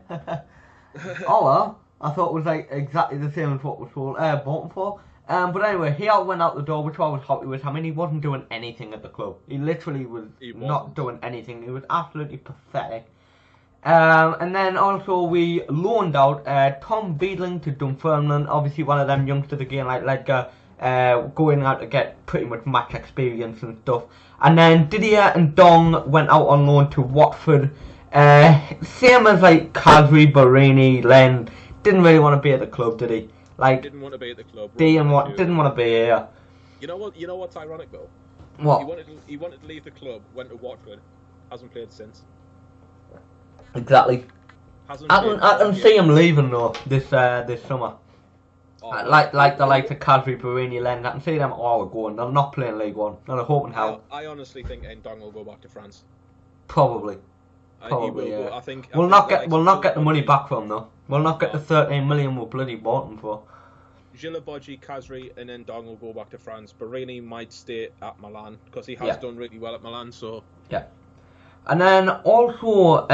Oh well, I thought it was like exactly the same as what was bought for. But anyway, he went out the door, which I was happy with. I mean, he wasn't doing anything at the club. He literally was not doing anything. He was absolutely pathetic. And then also we loaned out Tom Beadling to Dunfermline. Obviously, one of them youngsters again, like Ledger, going out to get pretty much match experience and stuff. And then Didier and Dong went out on loan to Watford. Same as like Kazri, Barini, Len. Didn't really want to be at the club, did he? Like, didn't want to be at the club. Didn't want to be here. You know what? You know what's ironic though? What? He wanted to leave the club. Went to Watford. Hasn't played since. Exactly. I can see him leaving though this summer. Oh, like the likes of Kazri, Barini, Len. I can see them all going. They're not playing League One. They're hoping hell. I honestly think Ndong will go back to France. Probably. Yeah. I think we'll not get the money back from him though. We'll not get the 13 million we bloody bought him for. Gilabodji, Kazri, and then Dong will go back to France. Barini might stay at Milan because he has done really well at Milan. So yeah. And then also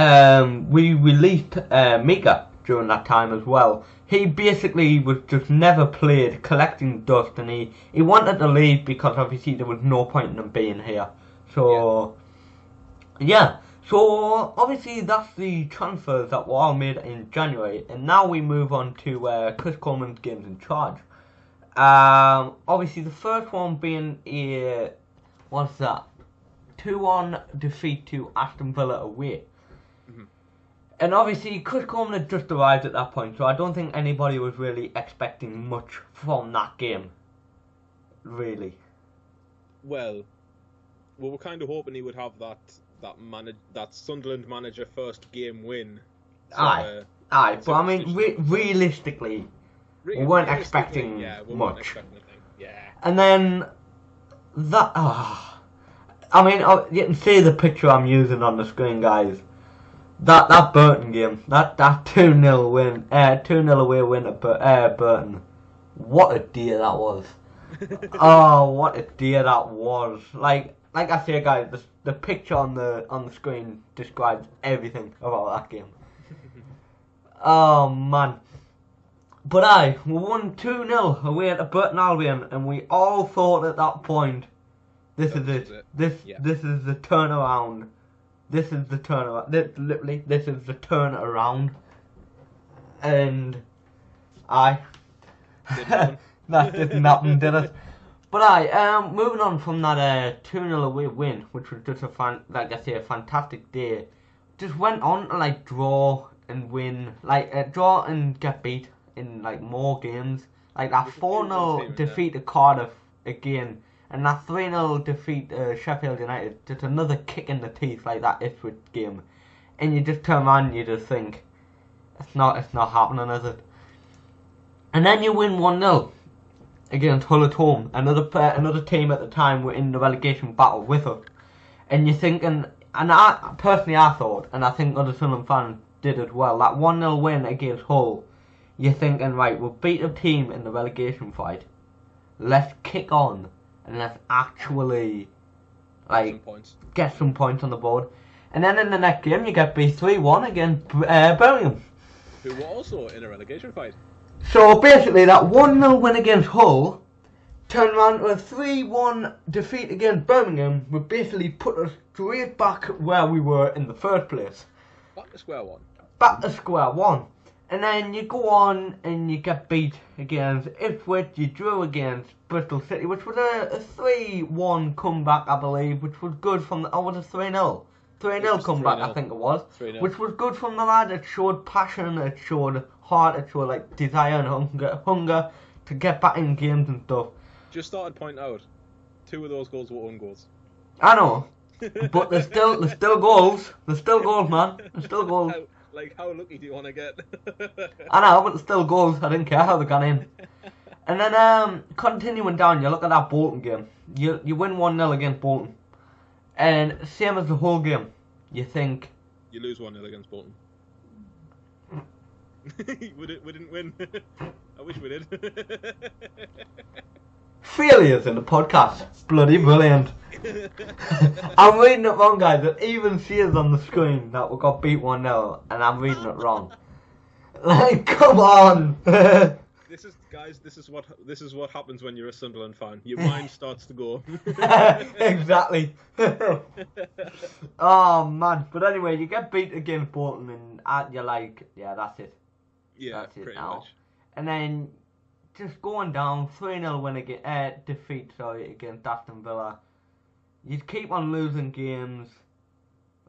we released Mika during that time as well. He basically was just never played, collecting dust, and he wanted to leave because obviously there was no point in him being here. So yeah. So, obviously, that's the transfers that were all made in January, and now we move on to Chris Coleman's games in charge. Obviously, the first one being a 2-1 defeat to Aston Villa away. Mm-hmm. And obviously, Chris Coleman had just arrived at that point, so I don't think anybody was really expecting much from that game. Really. Well, we were kind of hoping he would have that Sunderland manager first game win. So, aye, but I mean, realistically, we weren't expecting much. And then that, I mean, you can see the picture I'm using on the screen, guys. That Burton game, that 2-0 win, 2-0 away win at Burton. What a day that was! Oh, what a day that was! Like I say, guys, the picture on the screen describes everything about that game. Oh man! But we won 2-0 away at Burton Albion, and we all thought at that point, this is it. This is the turnaround. This is the turnaround. This is the turnaround. And that didn't happen, did it? But moving on from that 2-0 away win, which was just a fantastic day, just went on to like draw and win, draw and get beat in like more games, like that 4-0 defeat to Cardiff again, and that 3-0 defeat to Sheffield United, just another kick in the teeth like that Ipswich game, and you just turn around and you just think, it's not happening, is it? And then you win 1-0. Against Hull at home, another team at the time were in the relegation battle with us, and you're thinking, and I thought, and I think other Sunderland fans did as well, that 1-0 win against Hull, you're thinking, right, we'll beat a team in the relegation fight, let's kick on, and let's actually, get some points on the board. And then in the next game, you get beat 3-1 against Birmingham, who were also in a relegation fight. So basically that 1-0 win against Hull turned around to a 3-1 defeat against Birmingham, would basically put us straight back where we were in the first place. Back to square one. Back to square one. And then you go on and you get beat against Ipswich, you drew against Bristol City, which was a 3-1 comeback, I believe, which was good from the, was it 3-0? 3-0 comeback, 3-0. I think it was. 3-0. Which was good from the lad. It showed passion, it showed heart, it showed like desire and hunger to get back in games and stuff. Just thought I'd point out, 2 of those goals were own goals. I know, but there's still goals. There's still goals, man. There's still goals. How lucky do you want to get? I know, but there's still goals. I didn't care how they got in. And then continuing down, you look at that Bolton game. You win 1-0 against Bolton. And same as the whole game. You think... You lose 1-0 against Bolton. we didn't win. I wish we did. Failures in the podcast. Bloody brilliant. I'm reading it wrong, guys. It even says on the screen that we got beat 1-0, and I'm reading it wrong. Like, come on. This is what happens when you're a Sunderland fan. Your mind starts to go. Exactly. Oh man. But anyway, you get beat against Bolton, and you're like, yeah, that's it. Yeah, that's it pretty now. much. And then just going down 3-0 win defeat against Aston Villa. You keep on losing games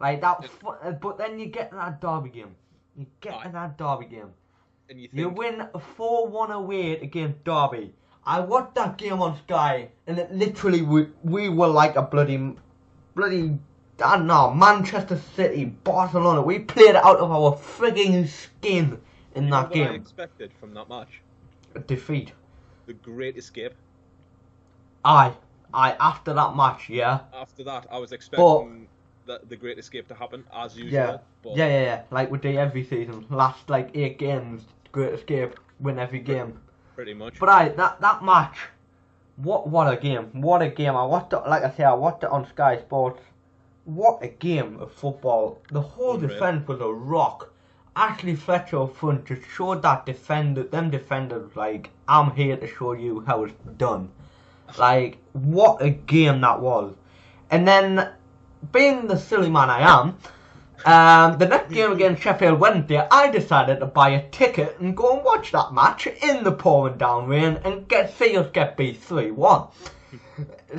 like that, but then you get to that derby game. And You win 4-1 away against Derby. I watched that game on Sky, and it literally we were like a bloody, I don't know, Manchester City, Barcelona. We played it out of our frigging skin in that game. What I expected from that match? A defeat. The Great Escape. After that match, yeah. After that, I was expecting the Great Escape to happen as usual. Yeah. But Yeah. Like we do every season. Last like 8 games, Great Escape, win every game. Pretty much. But that match, what a game! What a game! I watched it, like I say, I watched it on Sky Sports. What a game of football! The whole defence was a rock. Ashley Fletcher up front just showed that them defenders, like, I'm here to show you how it's done. Like, what a game that was. And then, being the silly man I am, the next game against Sheffield Wednesday, I decided to buy a ticket and go and watch that match in the pouring down rain and see us get beat 3-1.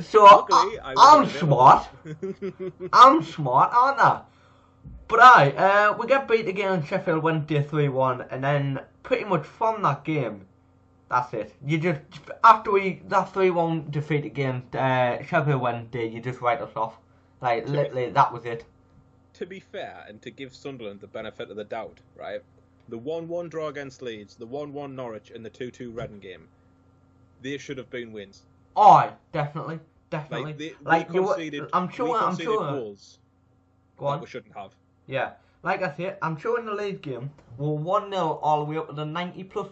So, Luckily, I'm smart. I'm smart, aren't I? But we get beat again in Sheffield Wednesday 3-1, and then pretty much from that game, that's it. You just, after that 3-1 defeat against Sheffield Wednesday, you just write us off. Like, literally, that was it. To be fair, and to give Sunderland the benefit of the doubt, right? The 1-1 draw against Leeds, the 1-1 Norwich, and the 2-2 Reading game, they should have been wins. Oh, definitely. We conceded goals Go on. that we shouldn't have. Yeah, like I said, I'm sure in the Leeds game, we're 1-0 all the way up to the 90+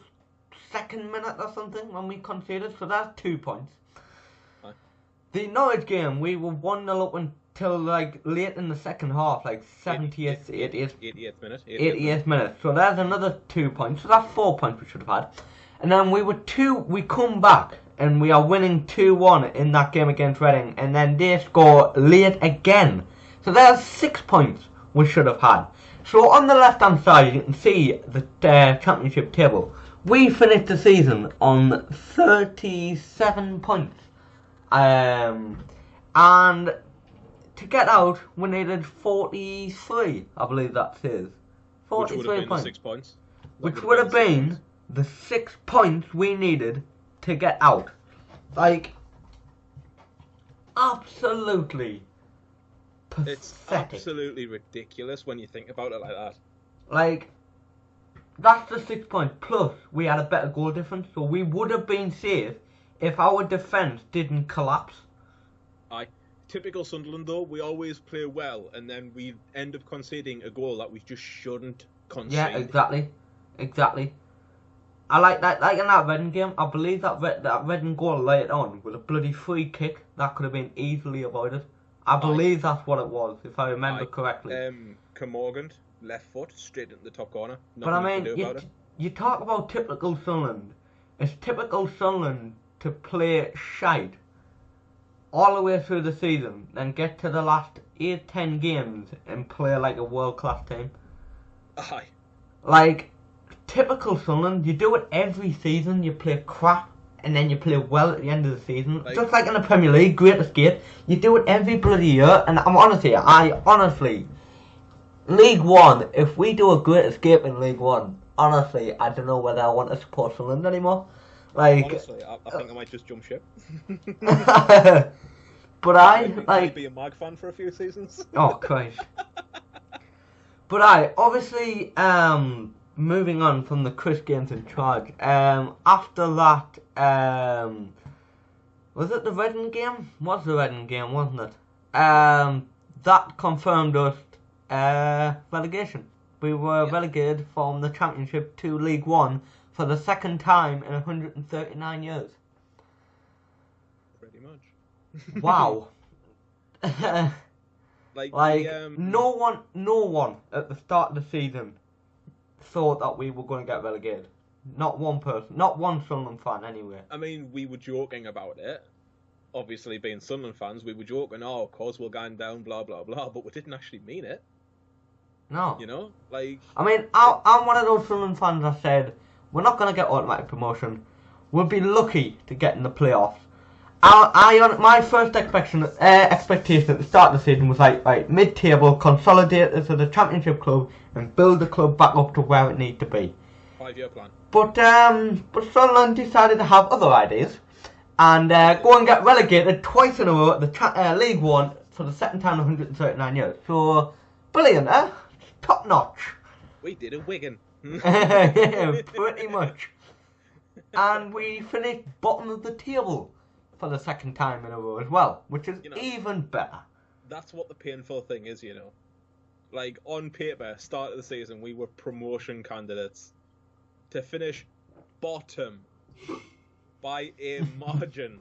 second minute or something when we conceded, so that's 2 points. Aye. The Norwich game, we were 1-0 up until like late in the second half, like 88th minute. So there's another 2 points, so that's 4 points we should have had. And then we come back and we are winning 2-1 in that game against Reading, and then they score late again. So there's 6 points we should have had. So on the left hand side you can see the championship table. We finished the season on 37 points. And to get out we needed 43, I believe that says. 43 points. 6 points. Which would have been the 6 points we needed to get out. Like, absolutely pathetic. It's absolutely ridiculous when you think about it like that. Like, that's the 6 points. Plus, we had a better goal difference, so we would have been safe if our defence didn't collapse. Aye. Typical Sunderland though, we always play well, and then we end up conceding a goal that we just shouldn't concede. Yeah, exactly. I like that. Like in that Reading game, I believe that Reading goal later on was a bloody free kick that could have been easily avoided. I believe that's what it was, if I remember correctly. Camogan, left foot, straight into the top corner. But I mean, you talk about typical Sunderland. It's typical Sunderland to play shite all the way through the season, then get to the last 8-10 games and play like a world-class team. Aye. Like, typical Sunderland, you do it every season, you play crap, and then you play well at the end of the season. Just like in the Premier League, Great Escape, you do it every bloody year, and I honestly, League One, if we do a Great Escape in League One, honestly, I don't know whether I want to support Sunderland anymore. Like, honestly, I think I might just jump ship. But I might be a Mag fan for a few seasons. Oh Christ! But obviously moving on from the Chris games in charge. After that, was it the Reading game? Was the Reading game, wasn't it? that confirmed us relegation. We were relegated from the Championship to League One for the second time in 139 years. Pretty much. Wow. like no one at the start of the season thought that we were going to get relegated. Not one person, not one Sunderland fan anyway. I mean, we were joking about it. Obviously, being Sunderland fans, we were joking, oh, of course we're going down, blah, blah, blah, but we didn't actually mean it. No. You know? Like... I mean, I'm one of those Sunderland fans that said, we're not going to get automatic promotion. We'll be lucky to get in the playoffs. My first expectation at the start of the season was like mid-table, consolidate as a Championship club and build the club back up to where it needs to be. 5-year plan. But Sunderland decided to have other ideas and go and get relegated twice in a row at the League One for the second time in 139 years. So, brilliant, eh? Top notch. We did a Wigan. Yeah, pretty much. And we finished bottom of the table for the second time in a row as well, which is even better. That's what the painful thing is, you know. Like, on paper, start of the season, we were promotion candidates. To finish bottom by a margin.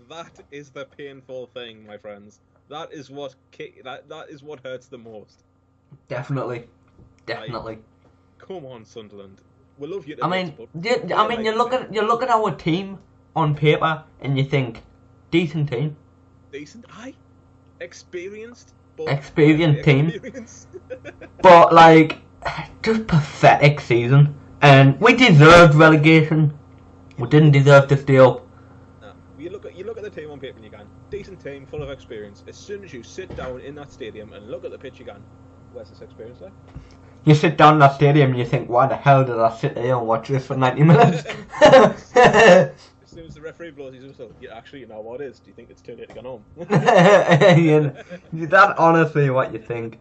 That is the painful thing, my friends. That is what that is what hurts the most. Definitely. Like, come on, Sunderland. We love you. You look at our team on paper and you think, decent team. Decent, aye. Experienced team. But just pathetic season. And we deserved relegation. We didn't deserve to stay up. No. You look at the team on paper and you go, decent team, full of experience. As soon as you sit down in that stadium and look at the pitch, you go, where's this experience there? You sit down in that stadium and you think, why the hell did I sit here and watch this for 90 minutes? As soon as the referee blows his whistle, you know what it is. Do you think it's too late to go home? That's honestly what you think.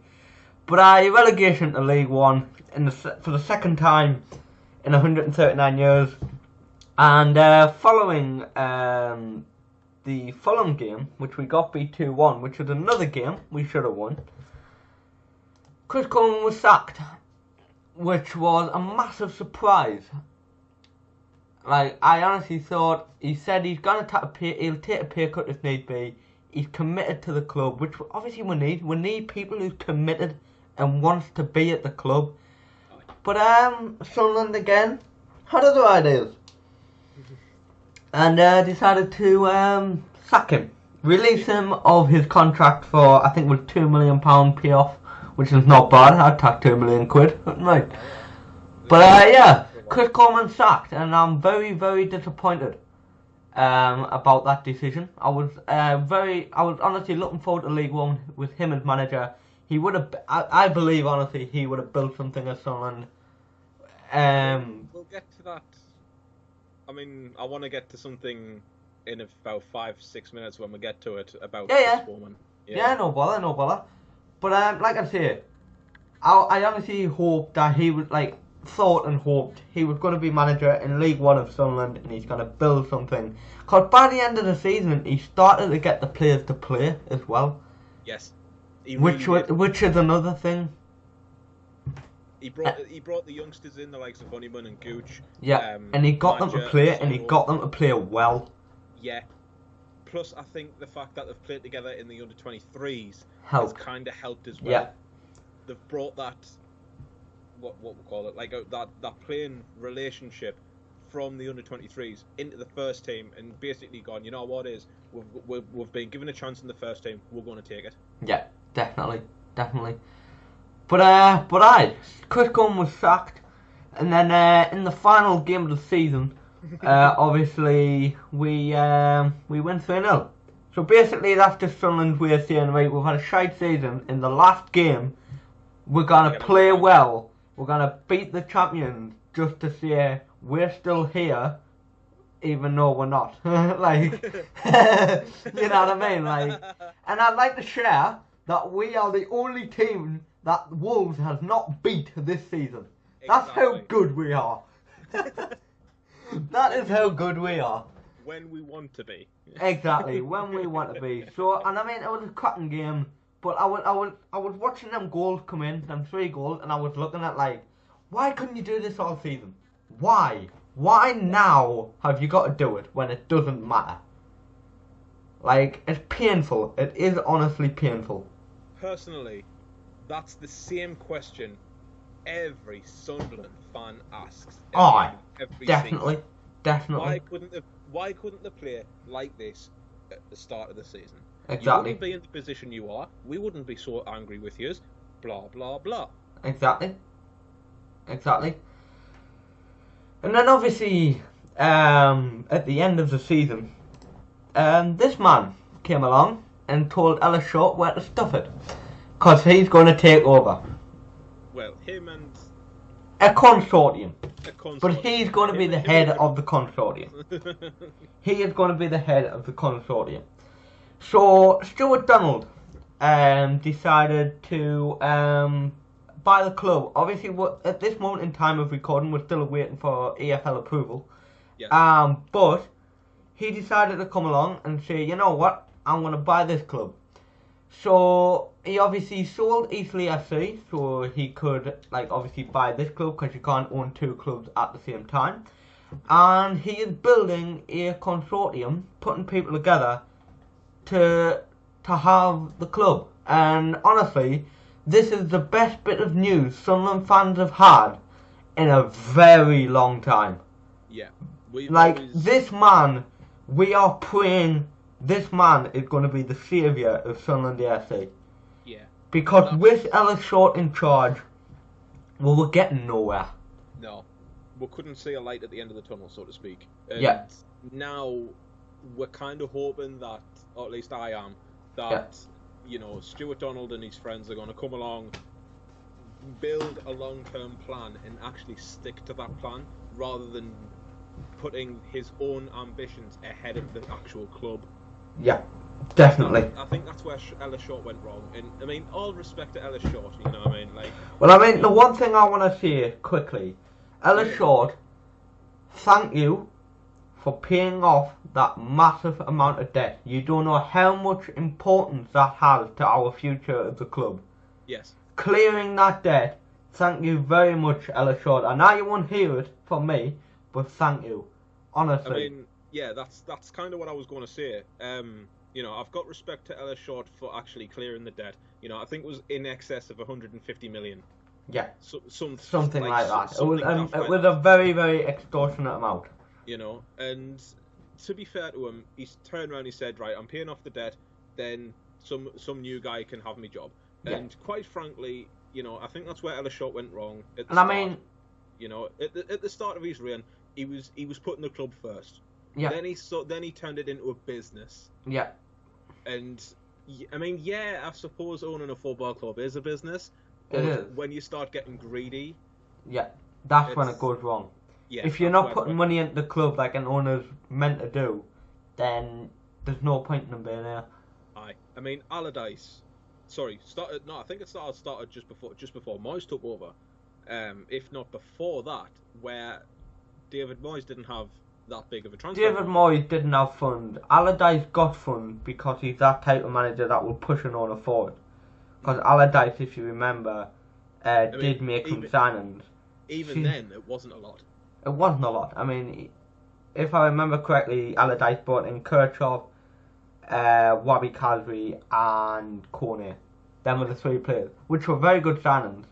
But relegation to League One for the second time in 139 years. And following the Fulham game, which we got beat 2-1, which was another game we should have won, Chris Coleman was sacked, which was a massive surprise. Like, I honestly thought, he said he's gonna he'll take a pay cut if need be. He's committed to the club, which obviously we need. We need people who's committed and wants to be at the club. But Sunderland again had other ideas and decided to sack him, release him of his contract for I think it was £2 million payoff, which is not bad. I'd take £2 million, right? But Chris Coleman sacked, and I'm very, very disappointed about that decision. I was honestly looking forward to League One with him as manager. He would have, I believe honestly, he would have built something at Sunderland. We'll get to that. I mean, I want to get to something in about 5-6 minutes when we get to it about Chris Coleman. Yeah, no bother. But like I say, I honestly hoped that he was thought and hoped he was going to be manager in League One of Sunderland and he's going to build something. Because by the end of the season, he started to get the players to play as well. Yes. Which is another thing. He brought the youngsters in, the likes of Honeyman and Gooch. Yeah, and he got them to play, and he got them to play well. Yeah. Plus, I think the fact that they've played together in the under-23s has kind of helped as well. Yeah. They've brought that, what we call it, that playing relationship from the under-23s into the first team, and basically gone, you know what it is, we've been given a chance in the first team, we're going to take it. Yeah, definitely. But Chris Coleman was sacked, and then in the final game of the season, obviously we went 3-0. So basically that's just Sunderland's way of saying, right, we've had a shite season. In the last game, we're gonna play well. We're gonna beat the champions just to say we're still here, even though we're not. You know what I mean? And I'd like to share that we are the only team that Wolves has not beat this season. That's how good we are. That is how good we are. when we want to be. Exactly, when we want to be. So, and I mean, it was a cracking game, but I was watching them goals come in, them 3 goals, and I was looking at like, why couldn't you do this all season? Why? Why now have you got to do it when it doesn't matter? Like, it's painful. It is honestly painful. Personally, that's the same question every Sunderland fan asks. Every definitely, season. definitely. Why couldn't the play like this at the start of the season? Exactly. You wouldn't be in the position you are. We wouldn't be so angry with you. Blah blah blah. Exactly. And then obviously, at the end of the season, this man came along and told Ellis Short where to stuff it, because he's going to take over. Well, him and a consortium. But he's going to be the head of the consortium. He is going to be the head of the consortium. So Stuart Donald decided to buy the club. Obviously, at this moment in time of recording, we're still waiting for EFL approval. Yes. But he decided to come along and say, you know what, I'm going to buy this club. So he obviously sold Eastleigh FC so he could obviously buy this club, because you can't own 2 clubs at the same time. And he is building a consortium, putting people together to have the club. And honestly, this is the best bit of news Sunderland fans have had in a very long time. Yeah. This man, we are praying this man is going to be the saviour of Sunderland FC. Yeah. Because with Ellis Short in charge, well, we're getting nowhere. No. We couldn't see a light at the end of the tunnel, so to speak. And yeah. Now we're kind of hoping that, or at least I am, that, Stuart Donald and his friends are going to come along, build a long-term plan and actually stick to that plan, rather than putting his own ambitions ahead of the actual club. Yeah, definitely. I think that's where Ellis Short went wrong. And I mean, all respect to Ellis Short, you know what I mean? Well, I mean, the one thing I want to say quickly, Ellis Short, thank you for paying off that massive amount of debt. You don't know how much importance that has to our future of the club. Yes. Clearing that debt, thank you very much, Ellis Short. I know you won't hear it from me, but thank you. Honestly. I mean, yeah, that's kind of what I was going to say. I've got respect to Ellis Short for actually clearing the debt. I think it was in excess of 150 million. Yeah. Something like that. It was a very, very extortionate amount. And to be fair to him, he's turned around and he said, right, I'm paying off the debt, then some new guy can have my job. Yeah. And quite frankly, I think that's where Ellis Short went wrong at the start. I mean, at the start of his reign, he was putting the club first. Yeah. Then he turned it into a business. Yeah. And I mean, yeah, I suppose owning a football club is a business. It is. When you start getting greedy. Yeah, that's when it goes wrong. Yeah. If you're not putting money into the club like an owner's meant to do, then there's no point in them being there. Aye. I mean, Allardyce. Sorry, started. No, I think it started just before Moyes took over. If not before that, where David Moyes didn't have that big of a transfer. David Moyes didn't have fund. Allardyce got fund because he's that type of manager that will push an owner forward. Because Allardyce, if you remember, did make some signings. Even then, it wasn't a lot. It wasn't a lot. I mean, if I remember correctly, Allardyce brought in Kirchhoff, Wabi Kazri, and Kone. Them were the 3 players, which were very good signings.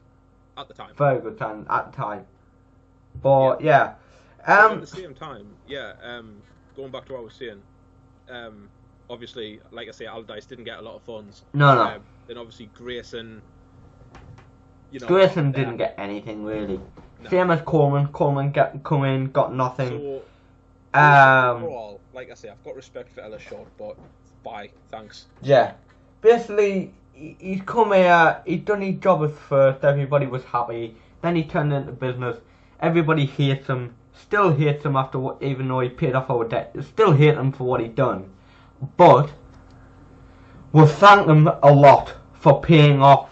At the time. Very good signings at the time. But, yeah. At the same time, going back to what I was saying, obviously, like I say, Allardyce didn't get a lot of funds. No. Then obviously Grayson, Grayson didn't get anything really. No. Same as Coleman. Coleman come in, got nothing. So, overall, like I say, I've got respect for Ellis Short, but bye, thanks. Yeah. Basically, he's come here, he's done his job at first, everybody was happy. Then he turned into business. Everybody hates him. Still hates him even though he paid off our debt. Still hate him for what he done. But we'll thank him a lot for paying off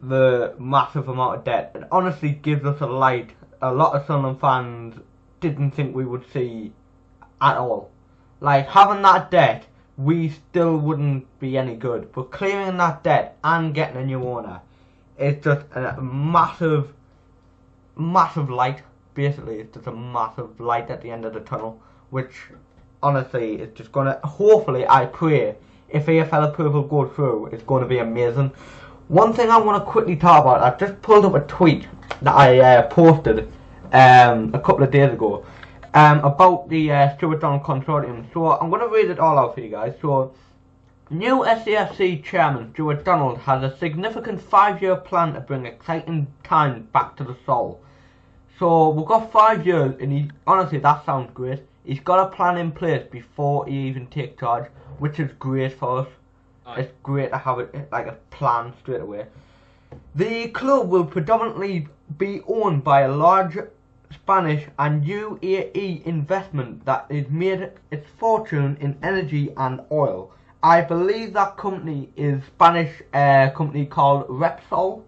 the massive amount of debt. It honestly gives us a light a lot of Sunderland fans didn't think we would see at all. Like, having that debt, we still wouldn't be any good. But clearing that debt and getting a new owner is just a massive, massive light. Basically, it's just a massive light at the end of the tunnel, which, honestly, is just gonna, hopefully, I pray, if AFL approval goes through, it's gonna be amazing. One thing I want to quickly talk about, I've just pulled up a tweet that I posted a couple of days ago about the Stuart Donald Consortium. So I'm going to read it all out for you guys. So, new SAFC chairman Stuart Donald has a significant 5-year plan to bring exciting times back to the soul. So we've got 5 years, and honestly, that sounds great. He's got a plan in place before he even takes charge, which is great for us. It's great to have it like a plan straight away. The club will predominantly be owned by a large Spanish and UAE investment that has made its fortune in energy and oil. I believe that company is Spanish company called Repsol,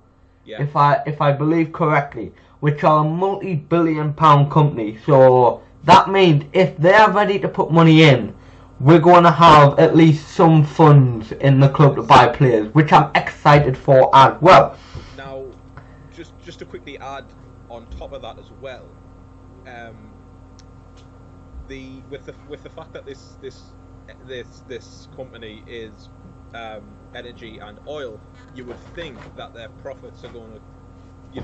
if I believe correctly, which are a multi-billion-pound company. So that means if they're ready to put money in, we're going to have at least some funds in the club to buy players, which I'm excited for as well. Now, just to quickly add on top of that as well, with the fact that this company is energy and oil, you would think that their profits are going to,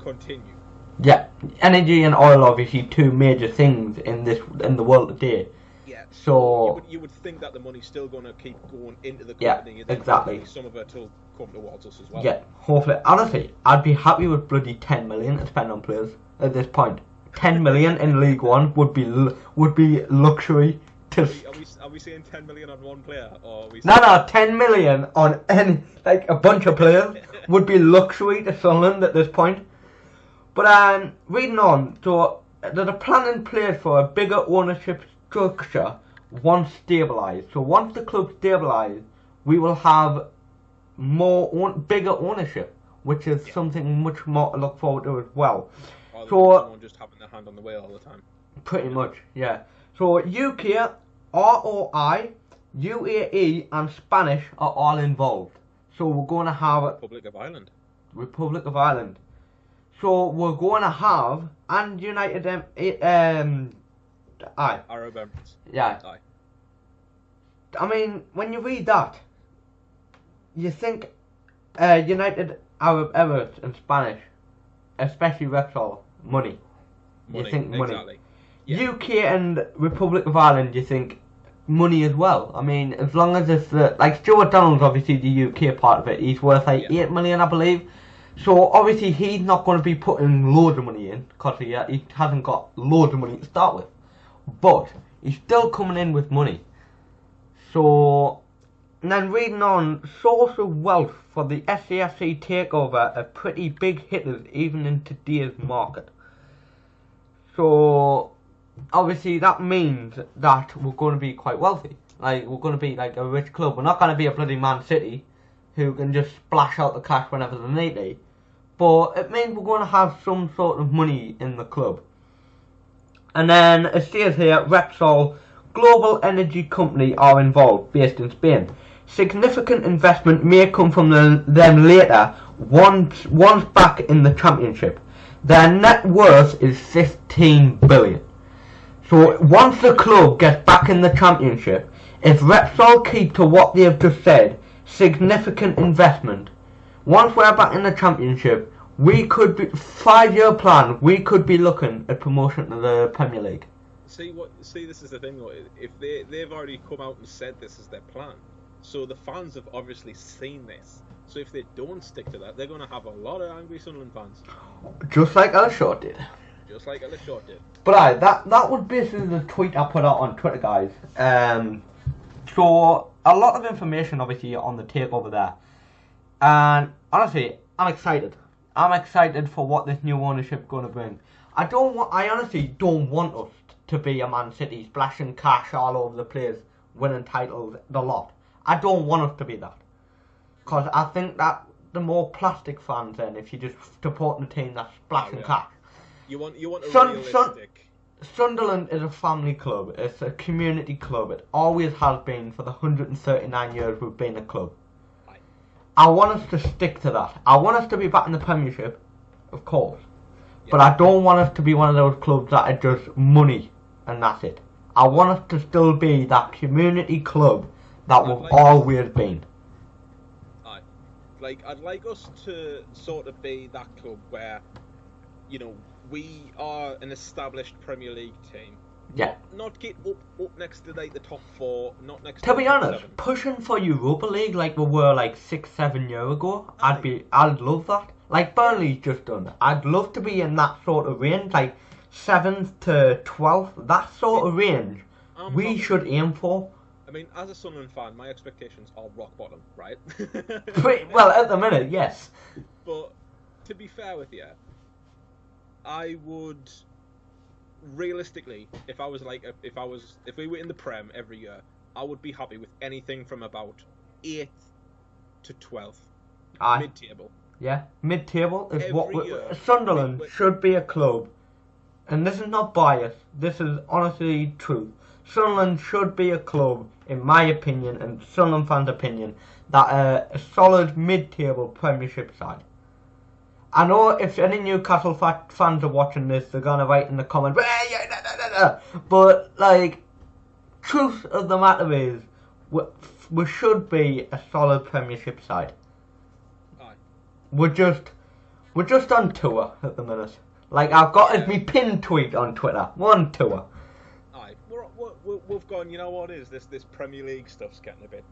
continue. Yeah, energy and oil, obviously, two major things in the world today. Yeah. So you would think that the money's still going to keep going into the company. Yeah, exactly. Some of it will come towards us as well. Yeah, hopefully. Honestly, I'd be happy with bloody 10 million to spend on players at this point. 10 million in League One would be luxury. Are we saying 10 million on one player, or are we? No, 10 million on a bunch of players would be luxury to Sunderland at this point. But reading on, so there's a plan in place for a bigger ownership structure once stabilised. So once the club's stabilised, we will have bigger ownership, which is something much more to look forward to as well. So someone just having their hand on the wheel all the time. Pretty much, yeah. So UK, ROI, UAE and Spanish are all involved. So we're going to have Republic of Ireland. So we're going to have United Arab Emirates. Yeah. I mean, when you read that, you think United Arab Emirates and Spanish, especially Repsol, money. You think money. Exactly. Yeah. UK and Republic of Ireland, you think money as well. I mean, as long as it's like Stuart Donald's obviously the UK part of it. He's worth 8 million, I believe. So obviously he's not going to be putting loads of money in because he hasn't got loads of money to start with. But he's still coming in with money. So, and then reading on, source of wealth for the SAFC takeover are pretty big hitters even in today's market. So obviously that means that we're going to be quite wealthy. Like, we're going to be like a rich club. We're not going to be a bloody Man City who can just splash out the cash whenever they need to. But it means we're going to have some sort of money in the club. And then it says here, Repsol, global energy company, are involved, based in Spain. Significant investment may come from them later, once back in the championship. Their net worth is 15 billion. So once the club gets back in the championship, if Repsol keep to what they've just said, significant investment. Once we're back in the championship, we could be 5-year plan. We could be looking at promotion to the Premier League. See, this is the thing though. If they've already come out and said this is their plan, so the fans have obviously seen this. So if they don't stick to that, they're going to have a lot of angry Sunderland fans. Just like Elishort did. But that was basically the tweet I put out on Twitter, guys. So a lot of information obviously on the takeover there. And honestly, I'm excited. I'm excited for what this new ownership is going to bring. I honestly don't want us to be a Man City splashing cash all over the place, winning titles, the lot. I don't want us to be that. Because I think that the more plastic fans then, if you just support the team that's splashing cash. You want a realistic Sunderland is a family club. It's a community club. It always has been for the 139 years we've been a club. Aye. I want us to stick to that. I want us to be back in the Premiership, of course. Yeah. But I don't want us to be one of those clubs that are just money and that's it. I want us to still be that community club that we've always been. Aye. Like, I'd like us to sort of be that club where, you know, we are an established Premier League team. Yeah. Not get up next to like the top four, not next To to be the top honest, 7. pushing for Europa League like we were like 6-7 years ago, Aye. I'd love that. Like Burnley's just done. I'd love to be in that sort of range, like 7th to 12th, that sort of range. We should aim for. I mean, as a Sunderland fan, my expectations are rock bottom, right? Well, at the minute, yes. But to be fair with you, I would realistically, if we were in the Prem every year, I would be happy with anything from about 8th to 12th, Aye. mid-table. Yeah, mid-table is what year. Sunderland should be a club, and this is not bias. This is honestly truth. Sunderland should be a club, in my opinion, and Sunderland fans' opinion, that are a solid mid-table Premiership side. I know if any Newcastle fans are watching this, they're gonna write in the comments, but like, truth of the matter is, we should be a solid Premiership side. Aye. We're just on tour at the minute. Like, I've got me pinned tweet on Twitter. We're on tour. Aye, we've gone. You know what is this Premier League stuff's getting a bit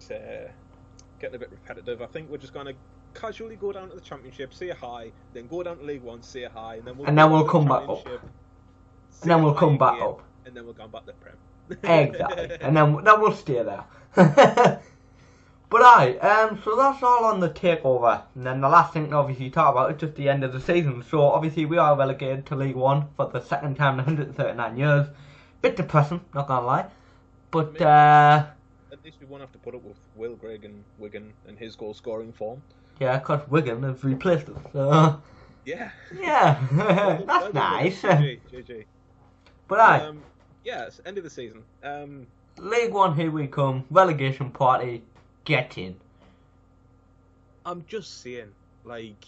repetitive. I think we're just gonna casually go down to the Championship, say a hi, then go down to League One, say a hi, and then we'll come back up. And then we'll come back up. And then we'll come back to the Prem. Exactly. And then we'll stay there. But so that's all on the takeover. And then the last thing to obviously talk about is just the end of the season. So obviously we are relegated to League One for the second time in 139 years. Bit depressing, not gonna lie. But at least we won't have to put up with Will Grigg and Wigan and his goal scoring form. Yeah, because Wigan have replaced us. So Yeah. Yeah, that's nice. GG. But yeah, it's end of the season. League One, here we come. Relegation party. Get in. I'm just saying, like,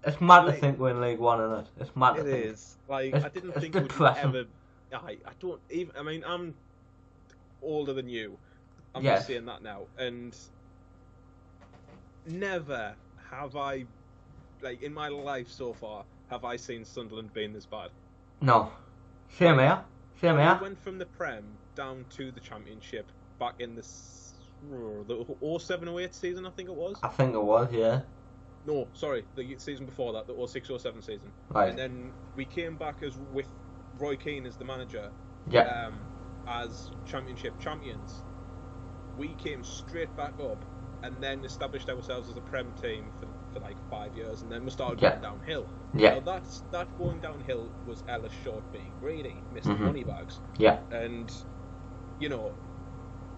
it's mad to think we're in League One, isn't it? It's mad to think. It is. Like, I didn't it's think we'd depressing. ever. I don't even. I mean, I'm older than you. I'm Yes. just saying that now, and never have I, like, in my life so far, have I seen Sunderland being this bad. No. Same here. Same We here. went from the Prem down to the Championship back in the 07-08 season, I think it was. I think it was, yeah. No, sorry, the season before that, the 06-07 season. Right. And then we came back with Roy Keane as the manager, Yeah. as Championship champions. We came straight back up and then established ourselves as a Prem team for like 5 years, and then we started going downhill. Yeah. Now that going downhill was Ellis Short being greedy, Mr. Moneybags. Yeah. And, you know,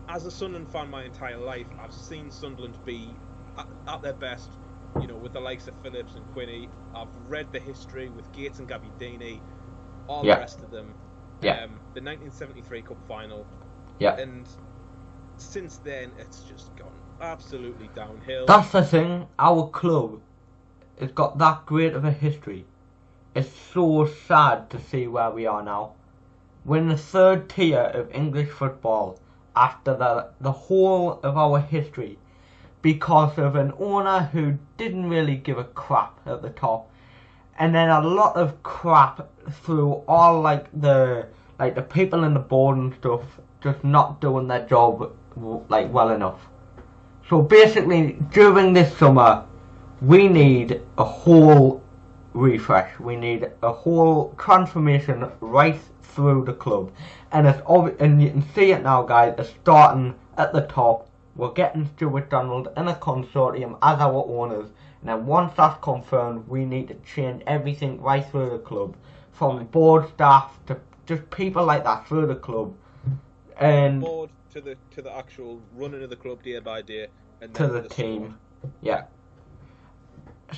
as a Sunderland fan my entire life, I've seen Sunderland be at their best, you know, with the likes of Phillips and Quinney. I've read the history with Gates and Gabbiadini, all the rest of them. Yeah. The 1973 Cup final. Yeah. And since then, it's just gone absolutely downhill. That's the thing. Our club has got that great of a history. It's so sad to see where we are now. We're in the third tier of English football after the whole of our history, because of an owner who didn't really give a crap at the top, and then a lot of crap through all like the people in the board and stuff just not doing their job like well enough. So basically, during this summer, we need a whole refresh. We need a whole transformation right through the club, and it's and you can see it now, guys. It's starting at the top. We're getting Stuart Donald in a consortium as our owners, and then once that's confirmed, we need to change everything right through the club, from board staff to just people like that through the club, and board to the actual running of the club day by day, and to then the team. squad. Yeah.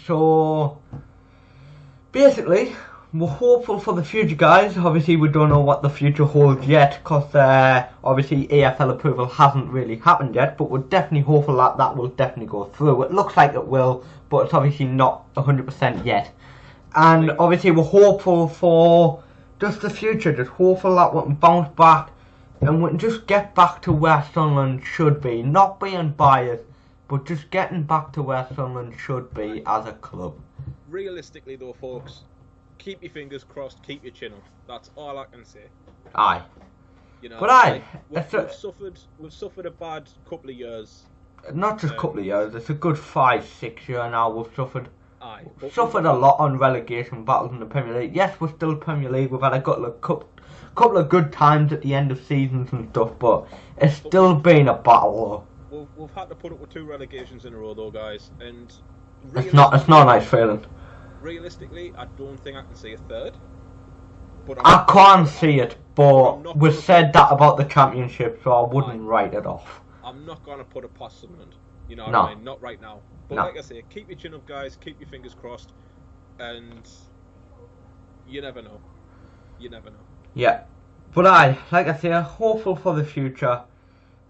So basically, we're hopeful for the future, guys. Obviously, we don't know what the future holds yet, because obviously AFL approval hasn't really happened yet, but we're definitely hopeful that that will definitely go through. It looks like it will, but it's obviously not 100% yet. And obviously, we're hopeful for just the future, just hopeful that we can bounce back and we can just get back to where Sunderland should be. Not being biased, but just getting back to where Sunderland should be as a club. Realistically, though, folks, keep your fingers crossed, keep your chin up. That's all I can say. Aye. You know, but aye, we've suffered a bad couple of years. Not just a couple of years. It's a good 5-6 years now. We've suffered. Aye. Suffered a lot on relegation battles in the Premier League. Yes, we're still Premier League. We've had a couple of good times at the end of seasons and stuff, but it's still been a battle. We've had to put up with 2 relegations in a row, though, guys, and it's not a nice feeling. Realistically, I don't think I can see a third. But I can't see it, but we said that about the Championship, so I wouldn't write it off. I'm not going to put it past Sunderland. You know what No. I mean? Not right now. But like I say, keep your chin up, guys. Keep your fingers crossed. And you never know. You never know. Yeah. But like I say, hopeful for the future.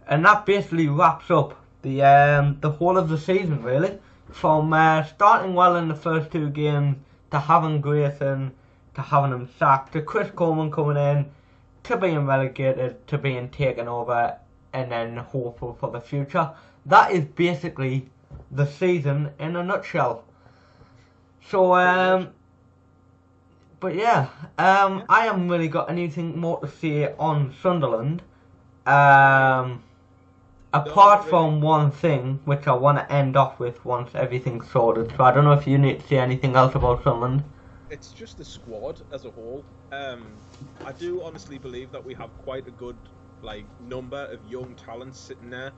And that basically wraps up the whole of the season, really. From starting well in the first 2 games, to having Grayson, to having him sacked, to Chris Coleman coming in, to being relegated, to being taken over, and then hopeful for the future. That is basically the season in a nutshell. So, but yeah, I haven't really got anything more to say on Sunderland. Apart from one thing, which I want to end off with once everything's sorted. So I don't know if you need to say anything else about Sunderland. It's just the squad as a whole. I do honestly believe that we have quite a good number of young talents sitting there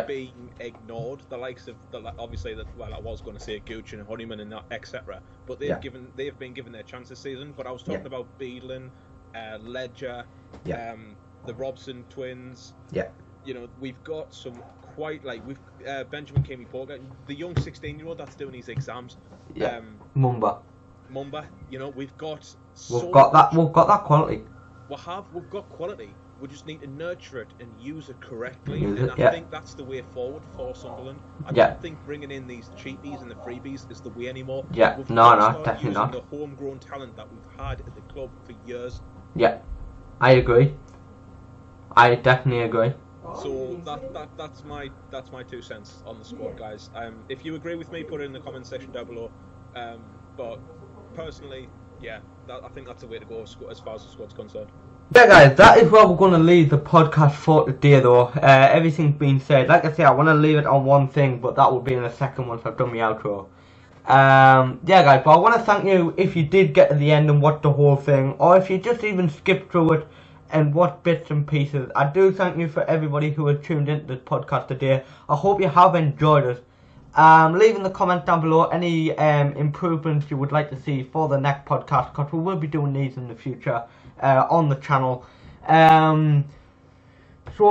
being ignored. The likes of obviously I was going to say Gooch and Honeyman and that, etc. But they've been given their chance this season. But I was talking about Beedlin, Ledger, the Robson twins. Yeah. You know, we've got some quite Benjamin Camey Porter, the young 16-year-old that's doing his exams. Yeah. Mumba. You know, we've got that quality. We've got quality. We just need to nurture it and use it correctly. I think that's the way forward for Sunderland. I don't think bringing in these cheapies and the freebies is the way anymore. Yeah. We've Definitely using not. the homegrown talent that we've had at the club for years. Yeah. I agree. I definitely agree. So that's my 2 cents on the squad, guys. If you agree with me, put it in the comment section down below. But personally, I think that's the way to go as far as the squad's concerned. Yeah, guys, that is where we're going to leave the podcast for today, though. Everything's been said. Like I say, I want to leave it on one thing, but that will be in a second once I've done my outro. Guys, but I want to thank you if you did get to the end and watch the whole thing, or if you just even skipped through it and what bits and pieces. I do thank you for everybody who has tuned into this podcast today. I hope you have enjoyed it. Leave in the comments down below any improvements you would like to see for the next podcast, because we will be doing these in the future on the channel. So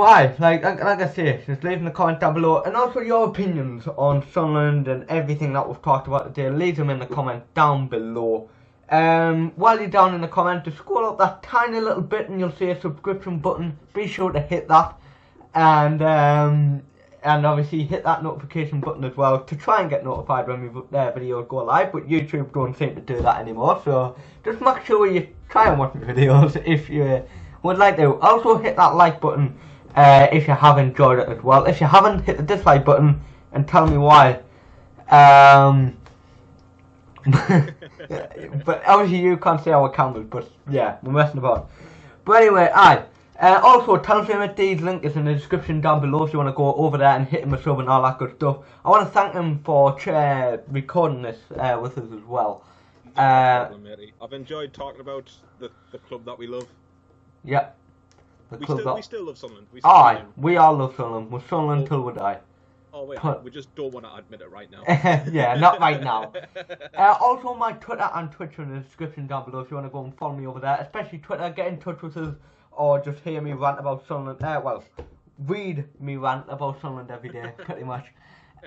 like I say, just leave in the comments down below, and also your opinions on Sunderland and everything that we've talked about today. Leave them in the comments down below. While you're down in the comments, just scroll up that tiny little bit and you'll see a subscription button. Be sure to hit that, and obviously hit that notification button as well to try and get notified when videos go live. But YouTube don't seem to do that anymore, so just make sure you try and watch my videos if you would like to. Also hit that like button if you have enjoyed it as well. If you haven't, hit the dislike button and tell me why. But obviously you can't see our cameras, but yeah, we're messing about. But anyway, also TalonflameHD's link is in the description down below if you want to go over there and hit him a sub and all that good stuff. I want to thank him for recording this with us as well. I've enjoyed talking about the club that we love. Yeah. We still love Sunderland. We all love Sunderland. We're Sunderland till we die. Oh wait, we just don't want to admit it right now. Yeah, not right now. Also, my Twitter and Twitch are in the description down below if you want to go and follow me over there. Especially Twitter, get in touch with us, or just hear me rant about Sunderland. Read me rant about Sunderland every day, pretty much.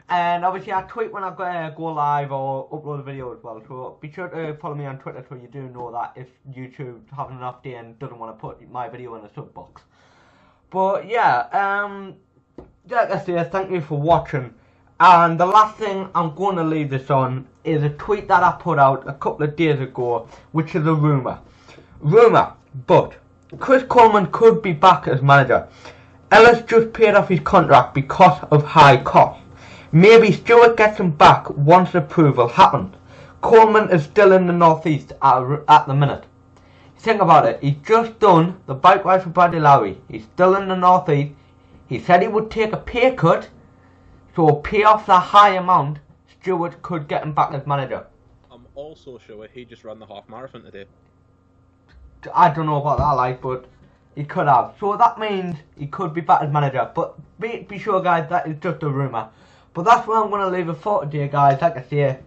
And obviously I tweet when I've got to go live or upload a video as well. So be sure to follow me on Twitter so you do know that if YouTube having an off day and doesn't want to put my video in the sub box. But yeah, like I say, thank you for watching. And the last thing I'm going to leave this on is a tweet that I put out a couple of days ago, which is a rumour. But Chris Coleman could be back as manager. Ellis just paid off his contract because of high costs. Maybe Stewart gets him back once approval happens. Coleman is still in the northeast at the minute. Think about it, he's just done the bike ride for Bradley Lowry. He's still in the northeast. He said he would take a pay cut, so pay off the high amount. Stewart could get him back as manager. I'm also sure he just ran the half marathon today. I don't know about that, like, but he could have. So that means he could be back as manager. But be sure, guys, that is just a rumour. But that's where I'm going to leave it for today, guys. Like I say,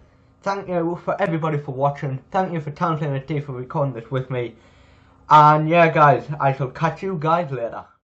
thank you for everybody for watching. Thank you for TalonflameHD for recording this with me. And yeah, guys, I shall catch you guys later.